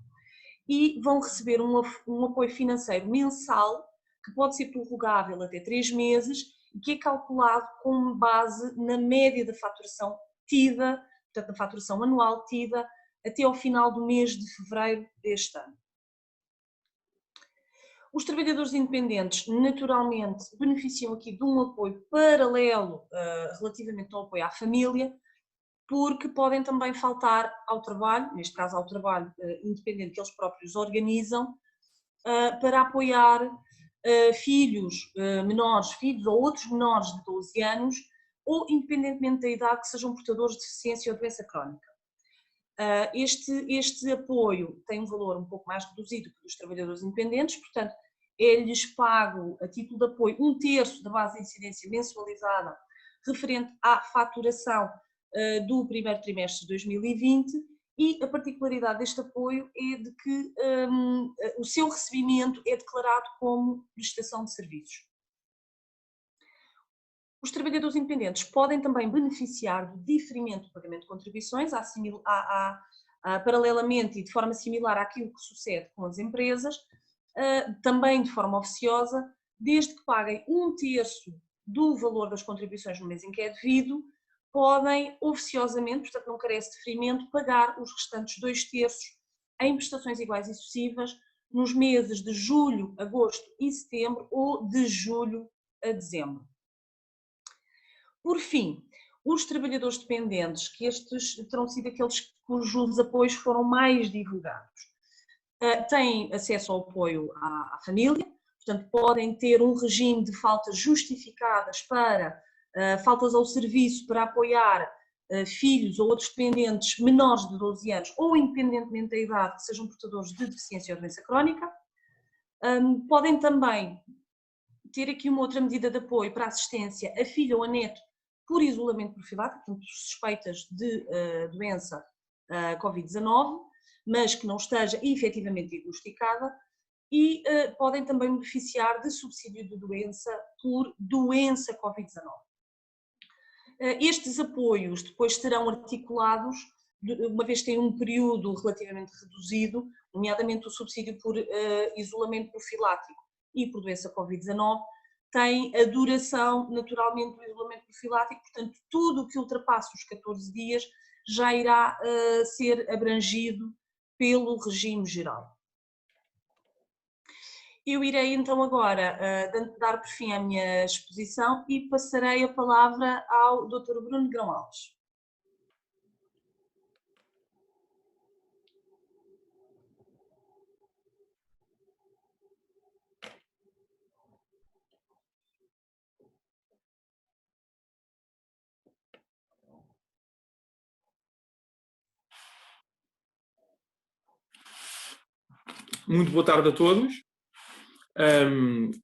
e vão receber um apoio financeiro mensal, que pode ser prorrogável até 3 meses e que é calculado com base na média da faturação tida, portanto na faturação anual tida, até ao final do mês de fevereiro deste ano. Os trabalhadores independentes naturalmente beneficiam aqui de um apoio paralelo relativamente ao apoio à família, porque podem também faltar ao trabalho, neste caso ao trabalho independente que eles próprios organizam, para apoiar filhos menores, filhos ou outros menores de 12 anos, ou independentemente da idade que sejam portadores de deficiência ou doença crónica. Este apoio tem um valor um pouco mais reduzido que o dos trabalhadores independentes, portanto é-lhes pago a título de apoio 1/3 da base de incidência mensualizada referente à faturação do primeiro trimestre de 2020 e a particularidade deste apoio é de que o seu recebimento é declarado como prestação de serviços. Os trabalhadores independentes podem também beneficiar do diferimento do pagamento de contribuições, paralelamente e de forma similar àquilo que sucede com as empresas, também de forma oficiosa, desde que paguem 1/3 do valor das contribuições no mês em que é devido, podem oficiosamente, portanto não carece de diferimento, pagar os restantes 2/3 em prestações iguais e sucessivas nos meses de julho, agosto e setembro ou de julho a dezembro. Por fim, os trabalhadores dependentes, que estes terão sido aqueles cujos apoios foram mais divulgados, têm acesso ao apoio à família, portanto podem ter um regime de faltas justificadas para faltas ao serviço para apoiar filhos ou outros dependentes menores de 12 anos ou independentemente da idade que sejam portadores de deficiência ou doença crónica. Podem também ter aqui uma outra medida de apoio para assistência a filho ou a neto por isolamento profilático, portanto suspeitas de doença Covid-19, mas que não esteja efetivamente diagnosticada, e podem também beneficiar de subsídio de doença por doença Covid-19. Estes apoios depois serão articulados, uma vez que têm um período relativamente reduzido, nomeadamente o subsídio por isolamento profilático e por doença Covid-19, tem a duração naturalmente do isolamento profilático, portanto tudo o que ultrapasse os 14 dias já irá ser abrangido pelo regime geral. Eu irei então agora dar por fim à minha exposição e passarei a palavra ao Dr. Bruno Grão Alves. Muito boa tarde a todos.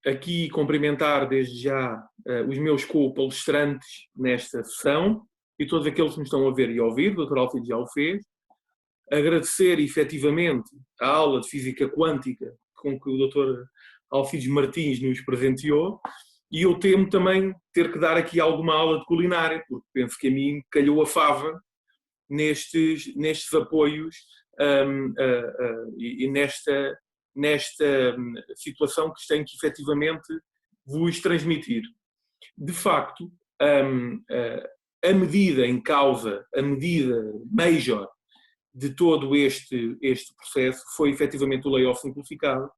Aqui cumprimentar desde já os meus co-palestrantes nesta sessão e todos aqueles que me estão a ver e a ouvir, o Dr. Alfides já o fez. Agradecer efetivamente a aula de Física Quântica com que o Dr. Alfides Martins nos presenteou, e eu temo também ter que dar aqui alguma aula de culinária, porque penso que a mim calhou a fava nestes apoios e nesta situação que tenho que efetivamente vos transmitir. De facto, a medida em causa, a medida major de todo este processo foi efetivamente o layoff simplificado,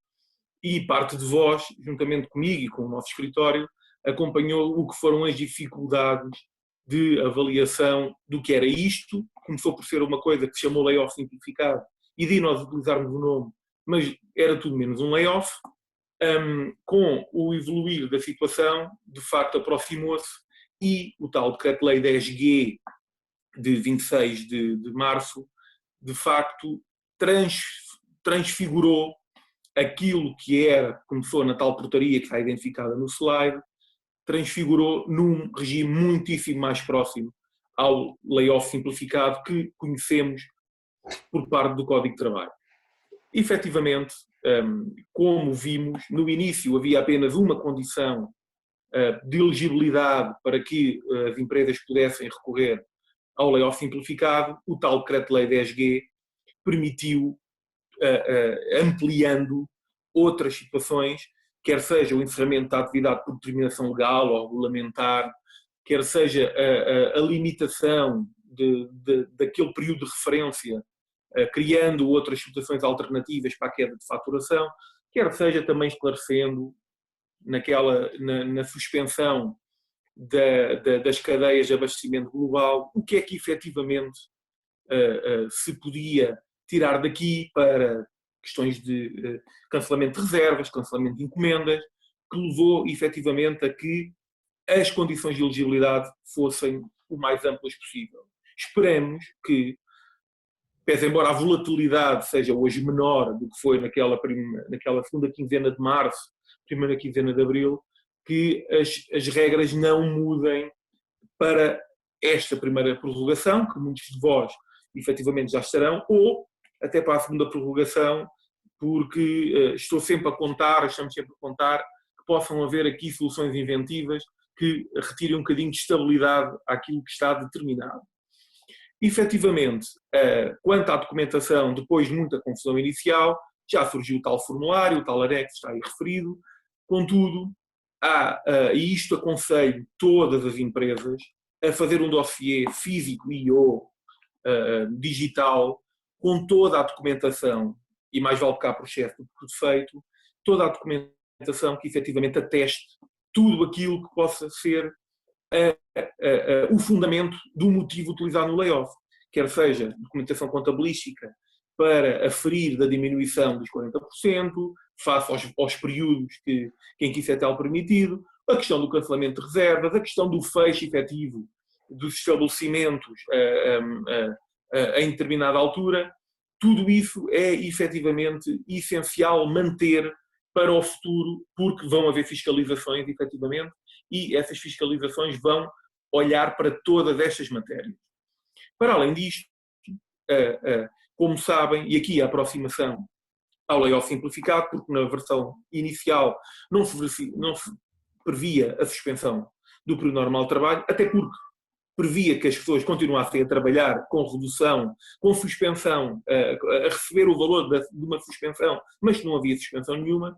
e parte de vós, juntamente comigo e com o nosso escritório, acompanhou o que foram as dificuldades de avaliação do que era isto. Começou por ser uma coisa que se chamou layoff simplificado, e de nós utilizarmos o nome, mas era tudo menos um layoff. Com o evoluir da situação, de facto aproximou-se, e o tal Decreto-Lei 10G de 26 de março, de facto transfigurou aquilo que era, começou na tal portaria que está identificada no slide, transfigurou num regime muitíssimo mais próximo ao layoff simplificado que conhecemos por parte do Código de Trabalho. Efetivamente, como vimos, no início havia apenas uma condição de elegibilidade para que as empresas pudessem recorrer ao layoff simplificado. O tal Decreto-Lei 10G permitiu, ampliando outras situações, quer seja o encerramento da atividade por determinação legal ou regulamentar, quer seja a limitação daquele período de referência, criando outras situações alternativas para a queda de faturação, quer seja também esclarecendo na suspensão das cadeias de abastecimento global, o que é que efetivamente se podia tirar daqui para questões de cancelamento de reservas, cancelamento de encomendas, que levou efetivamente a que as condições de elegibilidade fossem o mais amplas possível. Esperamos que, pese embora a volatilidade seja hoje menor do que foi naquela segunda quinzena de março, primeira quinzena de abril, que as regras não mudem para esta primeira prorrogação, que muitos de vós efetivamente já estarão, ou até para a segunda prorrogação, porque estamos sempre a contar que possam haver aqui soluções inventivas que retirem um bocadinho de estabilidade àquilo que está determinado. Efetivamente, quanto à documentação, depois de muita confusão inicial, já surgiu o tal formulário, o tal anexo está aí referido. Contudo, e isto aconselho todas as empresas a fazer um dossiê físico e ou digital com toda a documentação e mais vale pecar por excesso do que por defeito, toda a documentação que efetivamente ateste tudo aquilo que possa ser o fundamento do motivo utilizado no layoff, quer seja documentação contabilística para aferir da diminuição dos 40%, face aos períodos em que isso é tal permitido, a questão do cancelamento de reservas, a questão do fecho efetivo dos estabelecimentos em determinada altura. Tudo isso é efetivamente essencial manter para o futuro, porque vão haver fiscalizações efetivamente e essas fiscalizações vão olhar para todas estas matérias. Para além disto, como sabem, e aqui a aproximação ao layoff simplificado, porque na versão inicial não se previa a suspensão do período normal de trabalho, até porque previa que as pessoas continuassem a trabalhar com redução, com suspensão, a receber o valor de uma suspensão, mas que não havia suspensão nenhuma.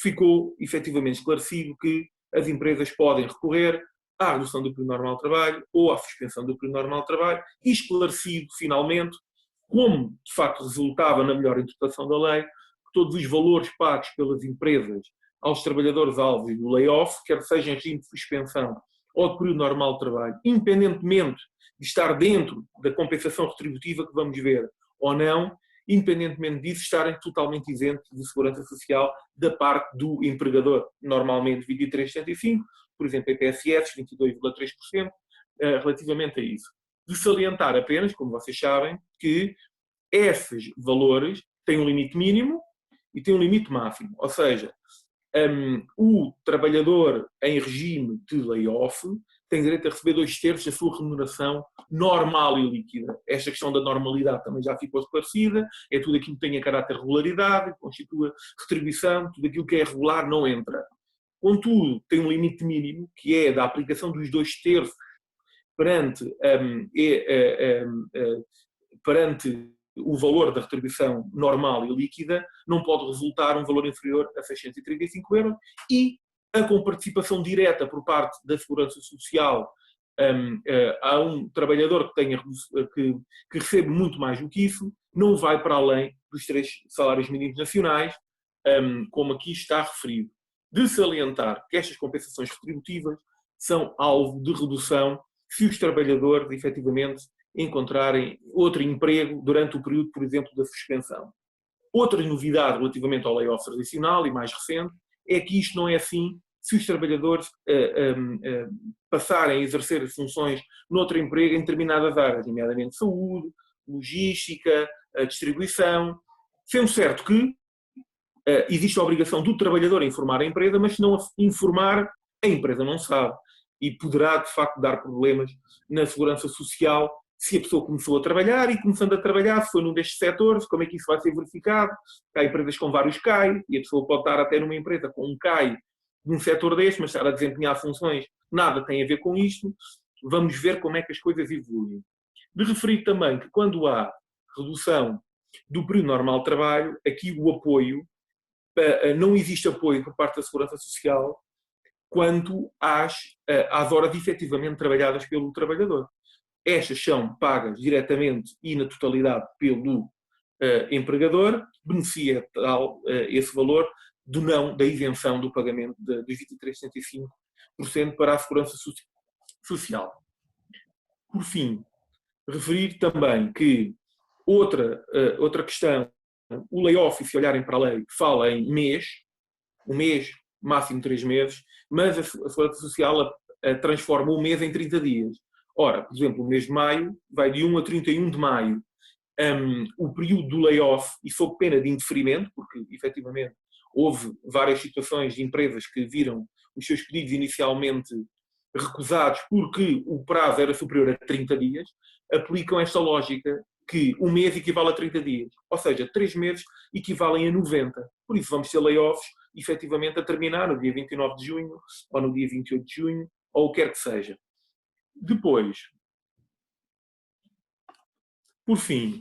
Ficou efetivamente esclarecido que as empresas podem recorrer à redução do período normal de trabalho ou à suspensão do período normal de trabalho, e esclarecido finalmente, como de facto resultava na melhor interpretação da lei, que todos os valores pagos pelas empresas aos trabalhadores-alvo do layoff, quer seja em regime de suspensão ou de período normal de trabalho, independentemente de estar dentro da compensação retributiva que vamos ver ou não, independentemente disso, estarem totalmente isentos de segurança social da parte do empregador, normalmente 23,75%, por exemplo, IPSS 22,3%, relativamente a isso. De salientar apenas, como vocês sabem, que esses valores têm um limite mínimo e têm um limite máximo, ou seja, o trabalhador em regime de layoff tem direito a receber 2/3 da sua remuneração normal e líquida. Esta questão da normalidade também já ficou esclarecida, é tudo aquilo que tem a caráter de regularidade, que constitua retribuição, tudo aquilo que é regular não entra. Contudo, tem um limite mínimo, que é da aplicação dos 2/3 perante o valor da retribuição normal e líquida, não pode resultar um valor inferior a 635 euros, e a comparticipação direta por parte da Segurança Social a um trabalhador que recebe muito mais do que isso, não vai para além dos 3 salários mínimos nacionais, como aqui está referido. De salientar que estas compensações retributivas são alvo de redução se os trabalhadores, efetivamente, encontrarem outro emprego durante o período, por exemplo, da suspensão. Outra novidade relativamente ao layoff tradicional e mais recente é que isto não é assim se os trabalhadores passarem a exercer funções noutro emprego em determinadas áreas, nomeadamente saúde, logística, distribuição, sendo certo que existe a obrigação do trabalhador a informar a empresa, mas se não a informar, a empresa não sabe e poderá, de facto, dar problemas na segurança social se a pessoa começou a trabalhar e, começando a trabalhar, se foi num destes setores, como é que isso vai ser verificado? Há empresas com vários CAI e a pessoa pode estar até numa empresa com um CAI num setor deste, mas estar a desempenhar funções, nada tem a ver com isto. Vamos ver como é que as coisas evoluem. De referir também que quando há redução do período normal de trabalho, aqui o apoio, não existe apoio por parte da Segurança Social quanto às horas efetivamente trabalhadas pelo trabalhador. Estas são pagas diretamente e na totalidade pelo empregador, beneficia esse valor da isenção do pagamento dos 23,75% para a Segurança Social. Por fim, referir também que outra questão, o layoff, se olharem para a lei, fala em um mês, máximo 3 meses, mas a Segurança Social transforma o mês em 30 dias. Ora, por exemplo, o mês de maio vai de 1 a 31 de maio. O período do layoff, e sob pena de indeferimento, porque efetivamente houve várias situações de empresas que viram os seus pedidos inicialmente recusados porque o prazo era superior a 30 dias, aplicam esta lógica que um mês equivale a 30 dias. Ou seja, 3 meses equivalem a 90. Por isso vamos ter layoffs efetivamente a terminar no dia 29 de junho, ou no dia 28 de junho, ou o que quer que seja. Depois, por fim,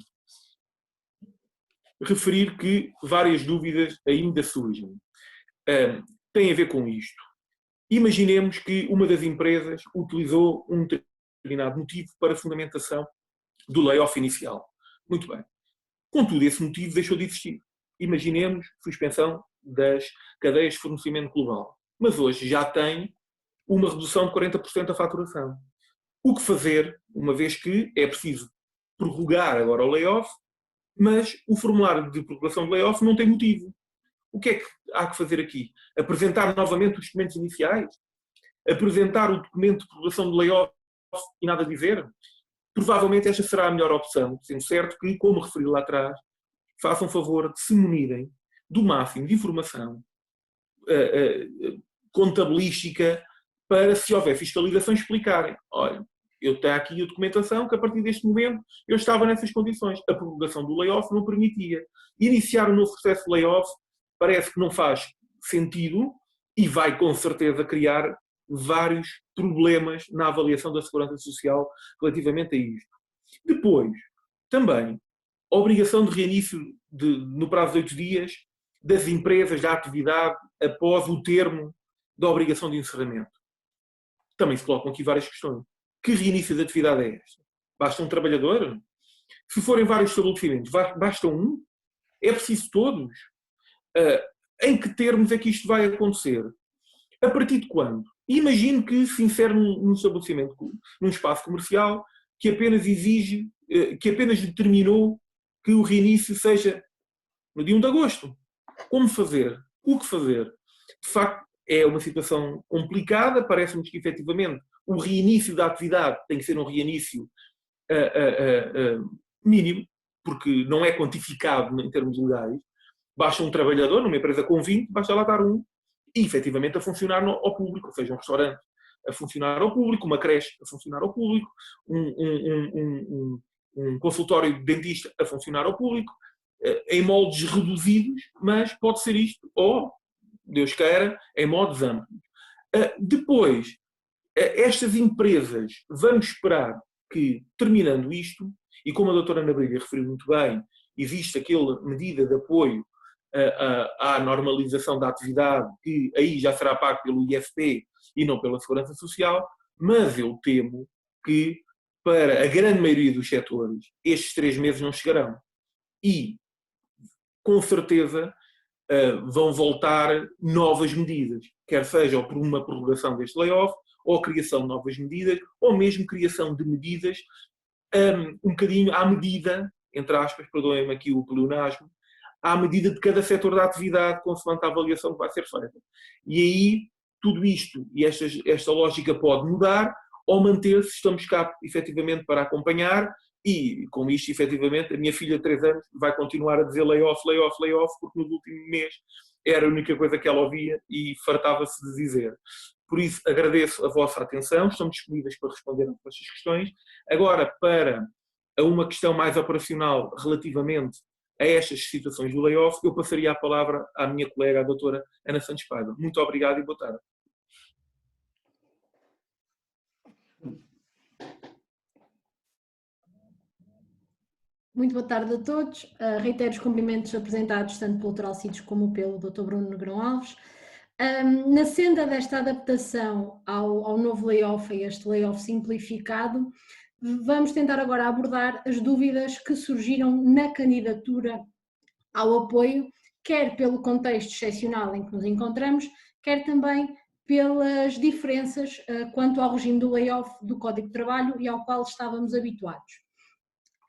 referir que várias dúvidas ainda surgem. Tem a ver com isto. Imaginemos que uma das empresas utilizou um determinado motivo para a fundamentação do layoff inicial. Muito bem. Contudo, esse motivo deixou de existir. imaginemos suspensão das cadeias de fornecimento global. Mas hoje já tem uma redução de 40% da faturação. O que fazer, uma vez que é preciso prorrogar agora o layoff, mas o formulário de prorrogação de layoff não tem motivo. O que é que há que fazer aqui? Apresentar novamente os documentos iniciais? Apresentar o documento de prorrogação de layoff e nada dizer? Provavelmente esta será a melhor opção, sendo certo que, como referi lá atrás, façam favor de se munirem do máximo de informação contabilística para, se houver fiscalização, explicarem. Olha, eu tenho aqui a documentação que a partir deste momento eu estava nessas condições. A prorrogação do layoff não permitia. Iniciar um novo processo de layoff parece que não faz sentido e vai com certeza criar vários problemas na avaliação da segurança social relativamente a isto. Depois, também, a obrigação de reinício no prazo de 8 dias das empresas da atividade após o termo da obrigação de encerramento. Também se colocam aqui várias questões. Que reinício de atividade é esta? Basta um trabalhador? Se forem vários estabelecimentos, basta um? É preciso todos? Em que termos é que isto vai acontecer? A partir de quando? Imagino que se insere num estabelecimento, num espaço comercial, que apenas exige, que apenas determinou que o reinício seja no dia 1 de agosto. Como fazer? O que fazer? De facto, é uma situação complicada, parece-nos que efetivamente o reinício da atividade tem que ser um reinício mínimo, porque não é quantificado em termos legais. Basta um trabalhador, numa empresa com 20, basta lá estar um, e efetivamente a funcionar ao público, ou seja, um restaurante a funcionar ao público, uma creche a funcionar ao público, um consultório de dentista a funcionar ao público, em moldes reduzidos, mas pode ser isto, ou, Deus queira, em modos amplos. Depois, estas empresas, vamos esperar que, terminando isto, e como a doutora Ana Briga referiu muito bem, existe aquela medida de apoio à normalização da atividade, que aí já será pago pelo IFP e não pela Segurança Social, mas eu temo que, para a grande maioria dos setores, estes 3 meses não chegarão. E, com certeza, vão voltar novas medidas, quer seja por uma prorrogação deste layoff, ou a criação de novas medidas, ou mesmo criação de medidas um bocadinho à medida, entre aspas, perdoem-me aqui o pleonasmo, à medida de cada setor da atividade, consoante a avaliação que vai ser feita. E aí, tudo isto e esta lógica pode mudar ou manter-se, estamos cá efetivamente para acompanhar e, com isto, efetivamente, a minha filha de 3 anos vai continuar a dizer layoff, layoff, layoff, porque no último mês era a única coisa que ela ouvia e fartava-se de dizer. Por isso, agradeço a vossa atenção, estamos disponíveis para responder a vossas questões. Agora, para uma questão mais operacional relativamente a estas situações do layoff, eu passaria a palavra à minha colega, a doutora Ana Santos Paiva. Muito obrigado e boa tarde. Muito boa tarde a todos. Reitero os cumprimentos apresentados tanto pelo Dr. Alcides como pelo Dr. Bruno Negrão Alves. Na senda desta adaptação ao novo layoff, a este layoff simplificado, vamos tentar agora abordar as dúvidas que surgiram na candidatura ao apoio, quer pelo contexto excepcional em que nos encontramos, quer também pelas diferenças quanto ao regime do layoff do Código de Trabalho e ao qual estávamos habituados.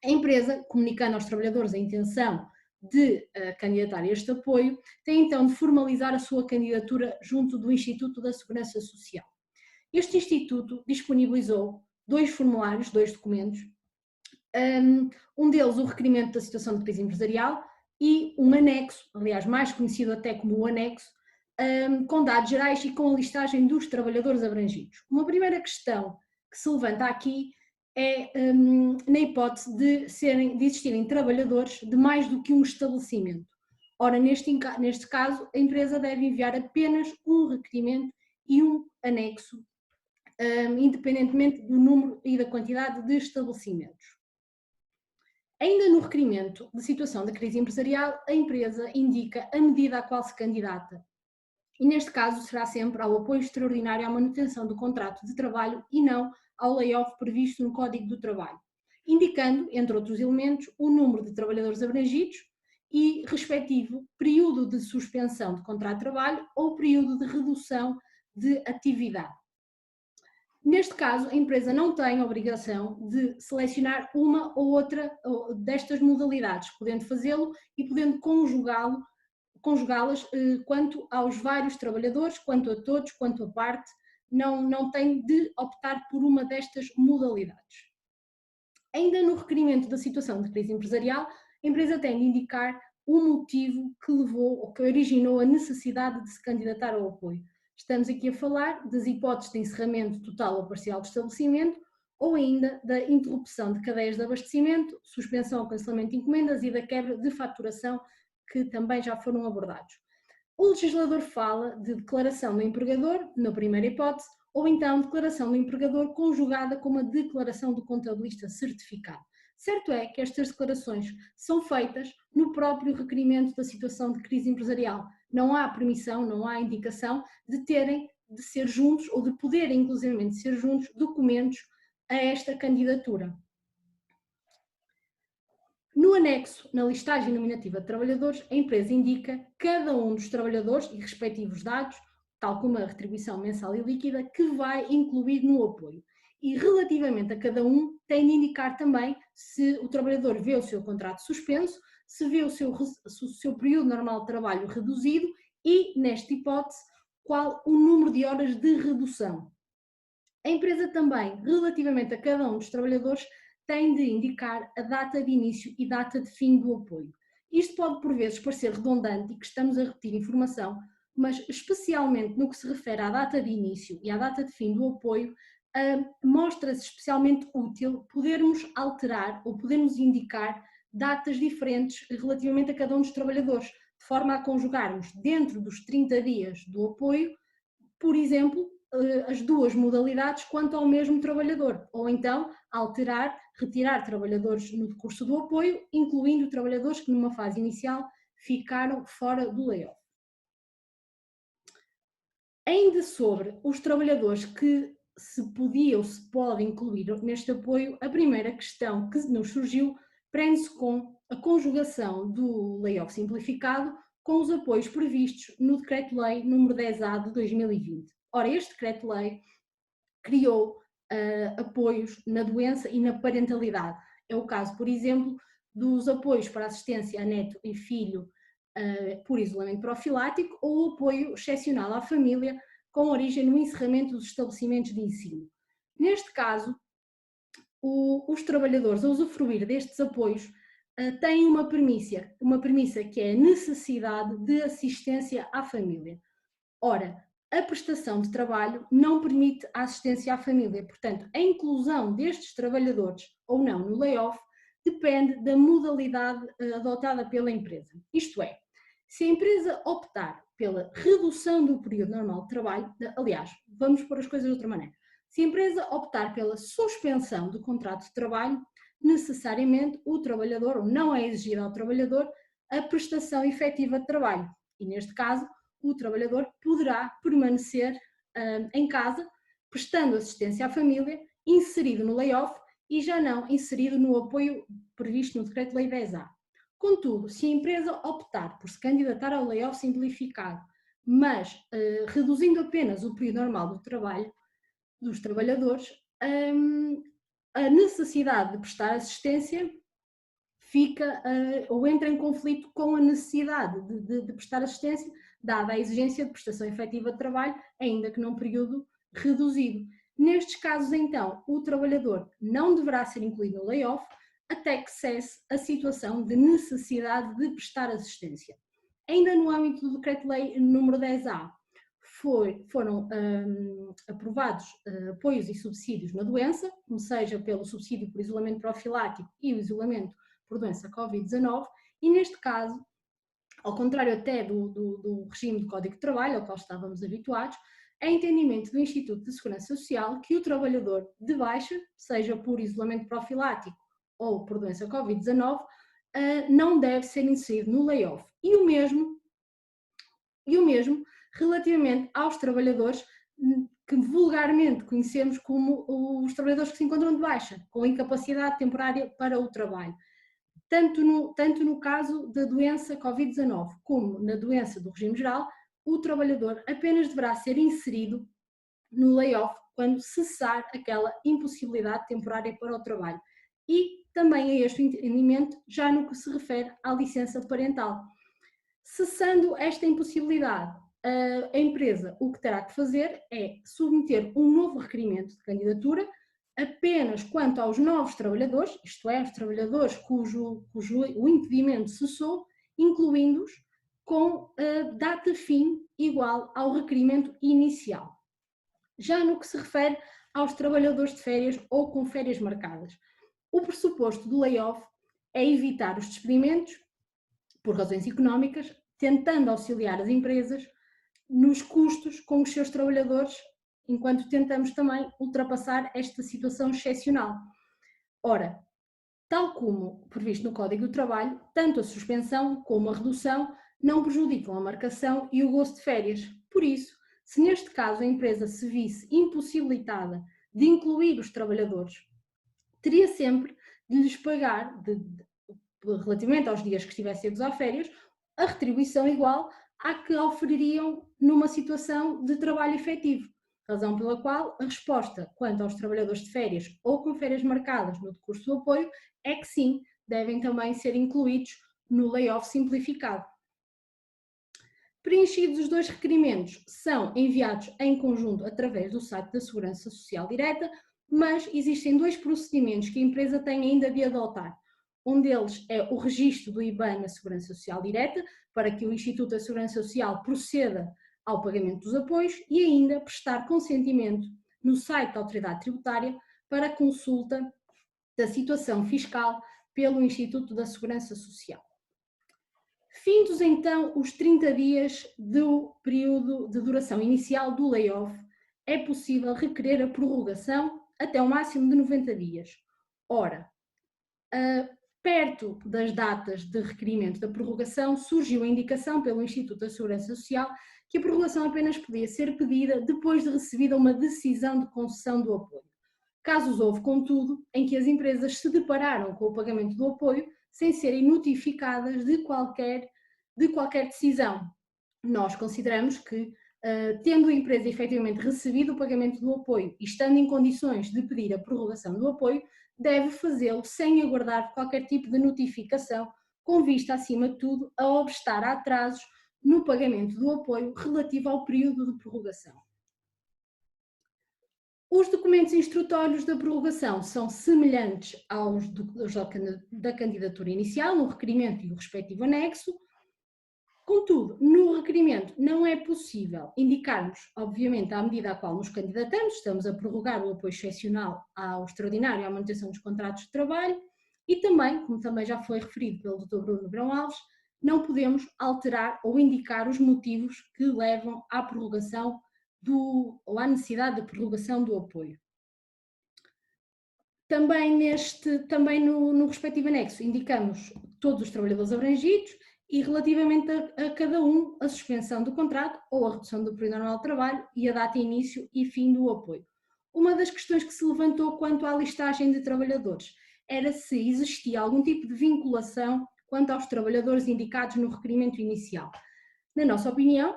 A empresa, comunicando aos trabalhadores a intenção de candidatar a este apoio, tem então de formalizar a sua candidatura junto do Instituto da Segurança Social. Este instituto disponibilizou 2 formulários, 2 documentos, um deles o requerimento da situação de crise empresarial e um anexo, aliás mais conhecido até como o anexo, com dados gerais e com a listagem dos trabalhadores abrangidos. Uma primeira questão que se levanta aqui é na hipótese de existirem trabalhadores de mais do que um estabelecimento. Ora, neste caso, a empresa deve enviar apenas um requerimento e um anexo, independentemente do número e da quantidade de estabelecimentos. Ainda no requerimento de situação da crise empresarial, a empresa indica a medida a qual se candidata. E neste caso será sempre ao apoio extraordinário à manutenção do contrato de trabalho e não ao layoff previsto no Código do Trabalho, indicando, entre outros elementos, o número de trabalhadores abrangidos e respectivo período de suspensão de contrato de trabalho ou período de redução de atividade. Neste caso, a empresa não tem a obrigação de selecionar uma ou outra destas modalidades, podendo fazê-lo e podendo conjugá-las quanto aos vários trabalhadores, quanto a todos, quanto a parte, não tem de optar por uma destas modalidades. Ainda no requerimento da situação de crise empresarial, a empresa tem de indicar o motivo que levou ou que originou a necessidade de se candidatar ao apoio. Estamos aqui a falar das hipóteses de encerramento total ou parcial do estabelecimento ou ainda da interrupção de cadeias de abastecimento, suspensão ou cancelamento de encomendas e da quebra de faturação, que também já foram abordados. O legislador fala de declaração do empregador, na primeira hipótese, ou então declaração do empregador conjugada com uma declaração do contabilista certificado. Certo é que estas declarações são feitas no próprio requerimento da situação de crise empresarial. Não há permissão, não há indicação de terem de ser juntos ou de poderem, inclusivamente, ser juntos documentos a esta candidatura. No anexo, na listagem nominativa de trabalhadores, a empresa indica cada um dos trabalhadores e respectivos dados, tal como a retribuição mensal e líquida, que vai incluir no apoio. E relativamente a cada um, tem de indicar também se o trabalhador vê o seu contrato suspenso, se vê o seu período normal de trabalho reduzido e, nesta hipótese, qual o número de horas de redução. A empresa também, relativamente a cada um dos trabalhadores, tem de indicar a data de início e data de fim do apoio. Isto pode por vezes parecer redundante e que estamos a repetir informação, mas especialmente no que se refere à data de início e à data de fim do apoio, mostra-se especialmente útil podermos alterar ou podermos indicar datas diferentes relativamente a cada um dos trabalhadores, de forma a conjugarmos dentro dos 30 dias do apoio, por exemplo, as duas modalidades quanto ao mesmo trabalhador, ou então alterar, retirar trabalhadores no decurso do apoio, incluindo trabalhadores que numa fase inicial ficaram fora do layoff. Ainda sobre os trabalhadores que se podia ou se pode incluir neste apoio, a primeira questão que nos surgiu prende-se com a conjugação do layoff simplificado com os apoios previstos no Decreto-Lei nº 10A de 2020. Ora, este Decreto-Lei criou apoios na doença e na parentalidade. É o caso, por exemplo, dos apoios para assistência a neto e filho por isolamento profilático ou o apoio excepcional à família com origem no encerramento dos estabelecimentos de ensino. Neste caso, os trabalhadores a usufruir destes apoios têm uma premissa que é a necessidade de assistência à família. Ora, a prestação de trabalho não permite a assistência à família, portanto, a inclusão destes trabalhadores ou não no layoff depende da modalidade adotada pela empresa. Isto é, se a empresa optar pela redução do período normal de trabalho, aliás, vamos pôr as coisas de outra maneira, se a empresa optar pela suspensão do contrato de trabalho, necessariamente o trabalhador, ou não é exigida ao trabalhador, a prestação efetiva de trabalho. E neste caso, o trabalhador poderá permanecer em casa, prestando assistência à família, inserido no layoff e já não inserido no apoio previsto no Decreto-Lei 10A. Contudo, se a empresa optar por se candidatar ao layoff simplificado, mas reduzindo apenas o período normal do trabalho dos trabalhadores, a necessidade de prestar assistência fica ou entra em conflito com a necessidade de prestar assistência, dada a exigência de prestação efetiva de trabalho, ainda que num período reduzido. Nestes casos, então, o trabalhador não deverá ser incluído no layoff até que cesse a situação de necessidade de prestar assistência. Ainda no âmbito do Decreto-Lei nº 10A, foram aprovados apoios e subsídios na doença, como seja pelo subsídio por isolamento profilático e o isolamento por doença Covid-19, e neste caso, ao contrário até do regime do Código de Trabalho, ao qual estávamos habituados, é entendimento do Instituto de Segurança Social que o trabalhador de baixa, seja por isolamento profilático ou por doença Covid-19, não deve ser inserido no layoff. E o mesmo relativamente aos trabalhadores que vulgarmente conhecemos como os trabalhadores que se encontram de baixa, com incapacidade temporária para o trabalho. tanto no caso da doença Covid-19 como na doença do regime geral, o trabalhador apenas deverá ser inserido no layoff quando cessar aquela impossibilidade temporária para o trabalho. E também a este entendimento já no que se refere à licença parental. Cessando esta impossibilidade, a empresa o que terá que fazer é submeter um novo requerimento de candidatura apenas quanto aos novos trabalhadores, isto é, os trabalhadores cujo o impedimento cessou, incluindo-os com data fim igual ao requerimento inicial. Já no que se refere aos trabalhadores de férias ou com férias marcadas, o pressuposto do layoff é evitar os despedimentos por razões económicas, tentando auxiliar as empresas nos custos com os seus trabalhadores, enquanto tentamos também ultrapassar esta situação excepcional. Ora, tal como previsto no Código do Trabalho, tanto a suspensão como a redução não prejudicam a marcação e o gozo de férias. Por isso, se neste caso a empresa se visse impossibilitada de incluir os trabalhadores, teria sempre de lhes pagar, relativamente aos dias que estivessem a gozar férias, a retribuição igual à que ofeririam numa situação de trabalho efetivo, razão pela qual a resposta quanto aos trabalhadores de férias ou com férias marcadas no decurso do apoio é que sim, devem também ser incluídos no layoff simplificado. Preenchidos os dois requerimentos, são enviados em conjunto através do site da Segurança Social Direta, mas existem dois procedimentos que a empresa tem ainda de adotar. Um deles é o registro do IBAN na Segurança Social Direta, para que o Instituto da Segurança Social proceda ao pagamento dos apoios, e ainda prestar consentimento no site da Autoridade Tributária para a consulta da situação fiscal pelo Instituto da Segurança Social. Findos então os 30 dias do período de duração inicial do layoff, é possível requerer a prorrogação até um máximo de 90 dias. Ora, perto das datas de requerimento da prorrogação, surgiu a indicação pelo Instituto da Segurança Social que a prorrogação apenas podia ser pedida depois de recebida uma decisão de concessão do apoio. Casos houve, contudo, em que as empresas se depararam com o pagamento do apoio sem serem notificadas de qualquer decisão. Nós consideramos que, tendo a empresa efetivamente recebido o pagamento do apoio e estando em condições de pedir a prorrogação do apoio, deve fazê-lo sem aguardar qualquer tipo de notificação, com vista, acima de tudo, a obstar a atrasos no pagamento do apoio relativo ao período de prorrogação. Os documentos instrutórios da prorrogação são semelhantes aos da candidatura inicial, no requerimento e o respectivo anexo. Contudo, no requerimento não é possível indicarmos, obviamente, à medida à qual nos candidatamos, estamos a prorrogar o apoio excepcional ao extraordinário à manutenção dos contratos de trabalho, e também, como também já foi referido pelo Dr. Bruno Negrão Alves, não podemos alterar ou indicar os motivos que levam à prorrogação ou à necessidade de prorrogação do apoio. Também no respectivo anexo indicamos todos os trabalhadores abrangidos e relativamente a cada um a suspensão do contrato ou a redução do período normal de trabalho e a data de início e fim do apoio. Uma das questões que se levantou quanto à listagem de trabalhadores era se existia algum tipo de vinculação quanto aos trabalhadores indicados no requerimento inicial. Na nossa opinião,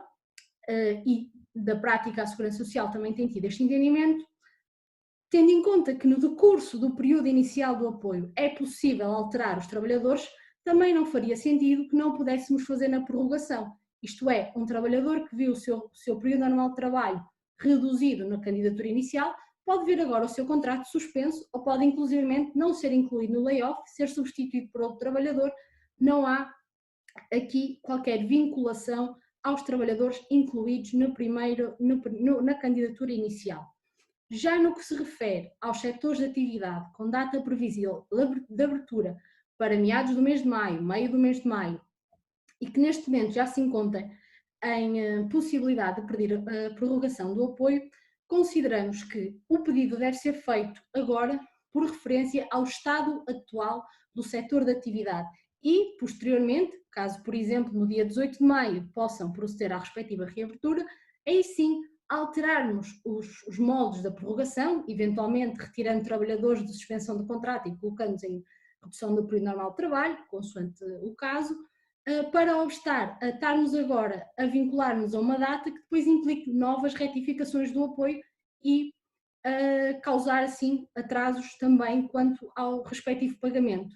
e da prática a Segurança Social também tem tido este entendimento, tendo em conta que no decurso do período inicial do apoio é possível alterar os trabalhadores, também não faria sentido que não pudéssemos fazer na prorrogação. Isto é, um trabalhador que viu o seu período anual de trabalho reduzido na candidatura inicial, pode ver agora o seu contrato suspenso ou pode inclusivamente não ser incluído no layoff, ser substituído por outro trabalhador. Não há aqui qualquer vinculação aos trabalhadores incluídos na candidatura inicial. Já no que se refere aos setores de atividade com data previsível de abertura para meados do mês de maio, meio do mês de maio, e que neste momento já se encontra em possibilidade de pedir a prorrogação do apoio, consideramos que o pedido deve ser feito agora por referência ao estado atual do setor de atividade e, posteriormente, caso, por exemplo, no dia 18 de maio possam proceder à respectiva reabertura, aí sim alterarmos os moldes da prorrogação, eventualmente retirando trabalhadores de suspensão de contrato e colocando-os redução do período normal de trabalho, consoante o caso, para obstar a estarmos agora a vincular-nos a uma data que depois implique novas retificações do apoio e causar assim atrasos também quanto ao respectivo pagamento.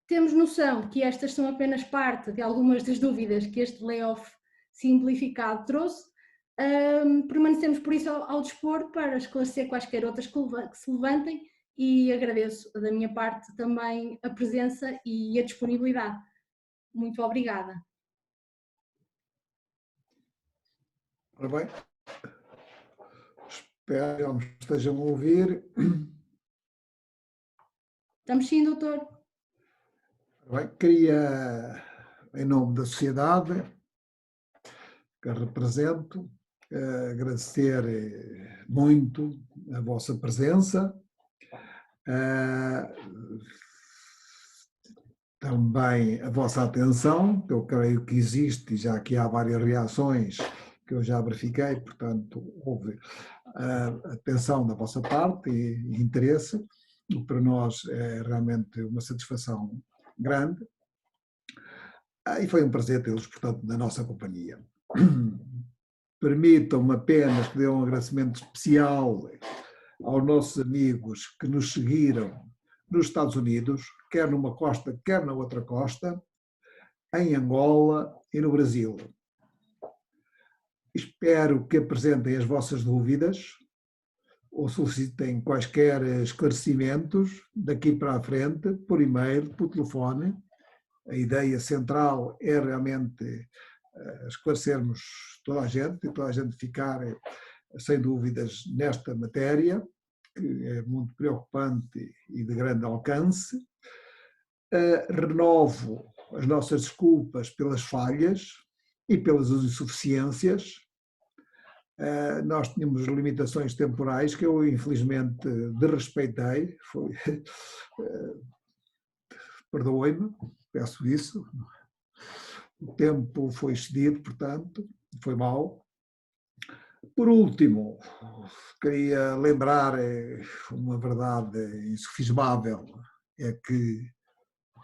Temos noção que estas são apenas parte de algumas das dúvidas que este layoff simplificado trouxe. Permanecemos por isso ao dispor para esclarecer quaisquer outras que se levantem e agradeço da minha parte também a presença e a disponibilidade. Muito obrigada. Ora bem, espero que me estejam a ouvir. Estamos sim, doutor. Ora bem, queria, em nome da sociedade que a represento, agradecer muito a vossa presença, também a vossa atenção, que eu creio que existe, já que há várias reações que eu já verifiquei, portanto, houve atenção da vossa parte e interesse, e para nós é realmente uma satisfação grande, e foi um prazer tê-los, portanto, na nossa companhia. Permitam-me apenas que dê um agradecimento especial aos nossos amigos que nos seguiram nos Estados Unidos, quer numa costa, quer na outra costa, em Angola e no Brasil. Espero que apresentem as vossas dúvidas ou solicitem quaisquer esclarecimentos daqui para a frente, por e-mail, por telefone. A ideia central é realmente esclarecermos toda a gente e toda a gente ficar sem dúvidas nesta matéria, que é muito preocupante e de grande alcance. Renovo as nossas desculpas pelas falhas e pelas insuficiências. Nós tínhamos limitações temporais que eu, infelizmente, desrespeitei. Perdoe-me, peço isso. O tempo foi excedido, portanto, foi mau. Por último, queria lembrar uma verdade insofismável, é que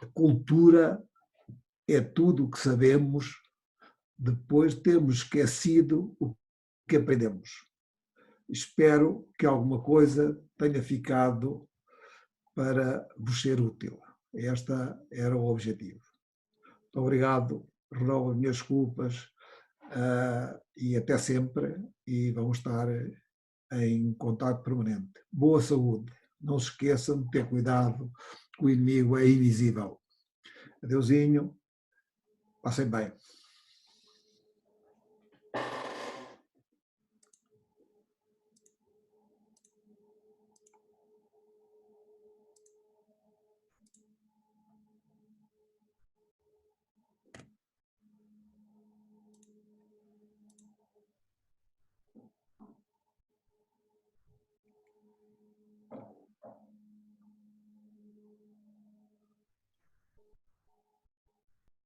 a cultura é tudo o que sabemos depois de termos esquecido o que aprendemos. Espero que alguma coisa tenha ficado para vos ser útil. Este era o objetivo. Muito obrigado, renovo as minhas desculpas e até sempre, e vamos estar em contato permanente. Boa saúde. Não se esqueçam de ter cuidado, que o inimigo é invisível. Adeusinho, passem bem.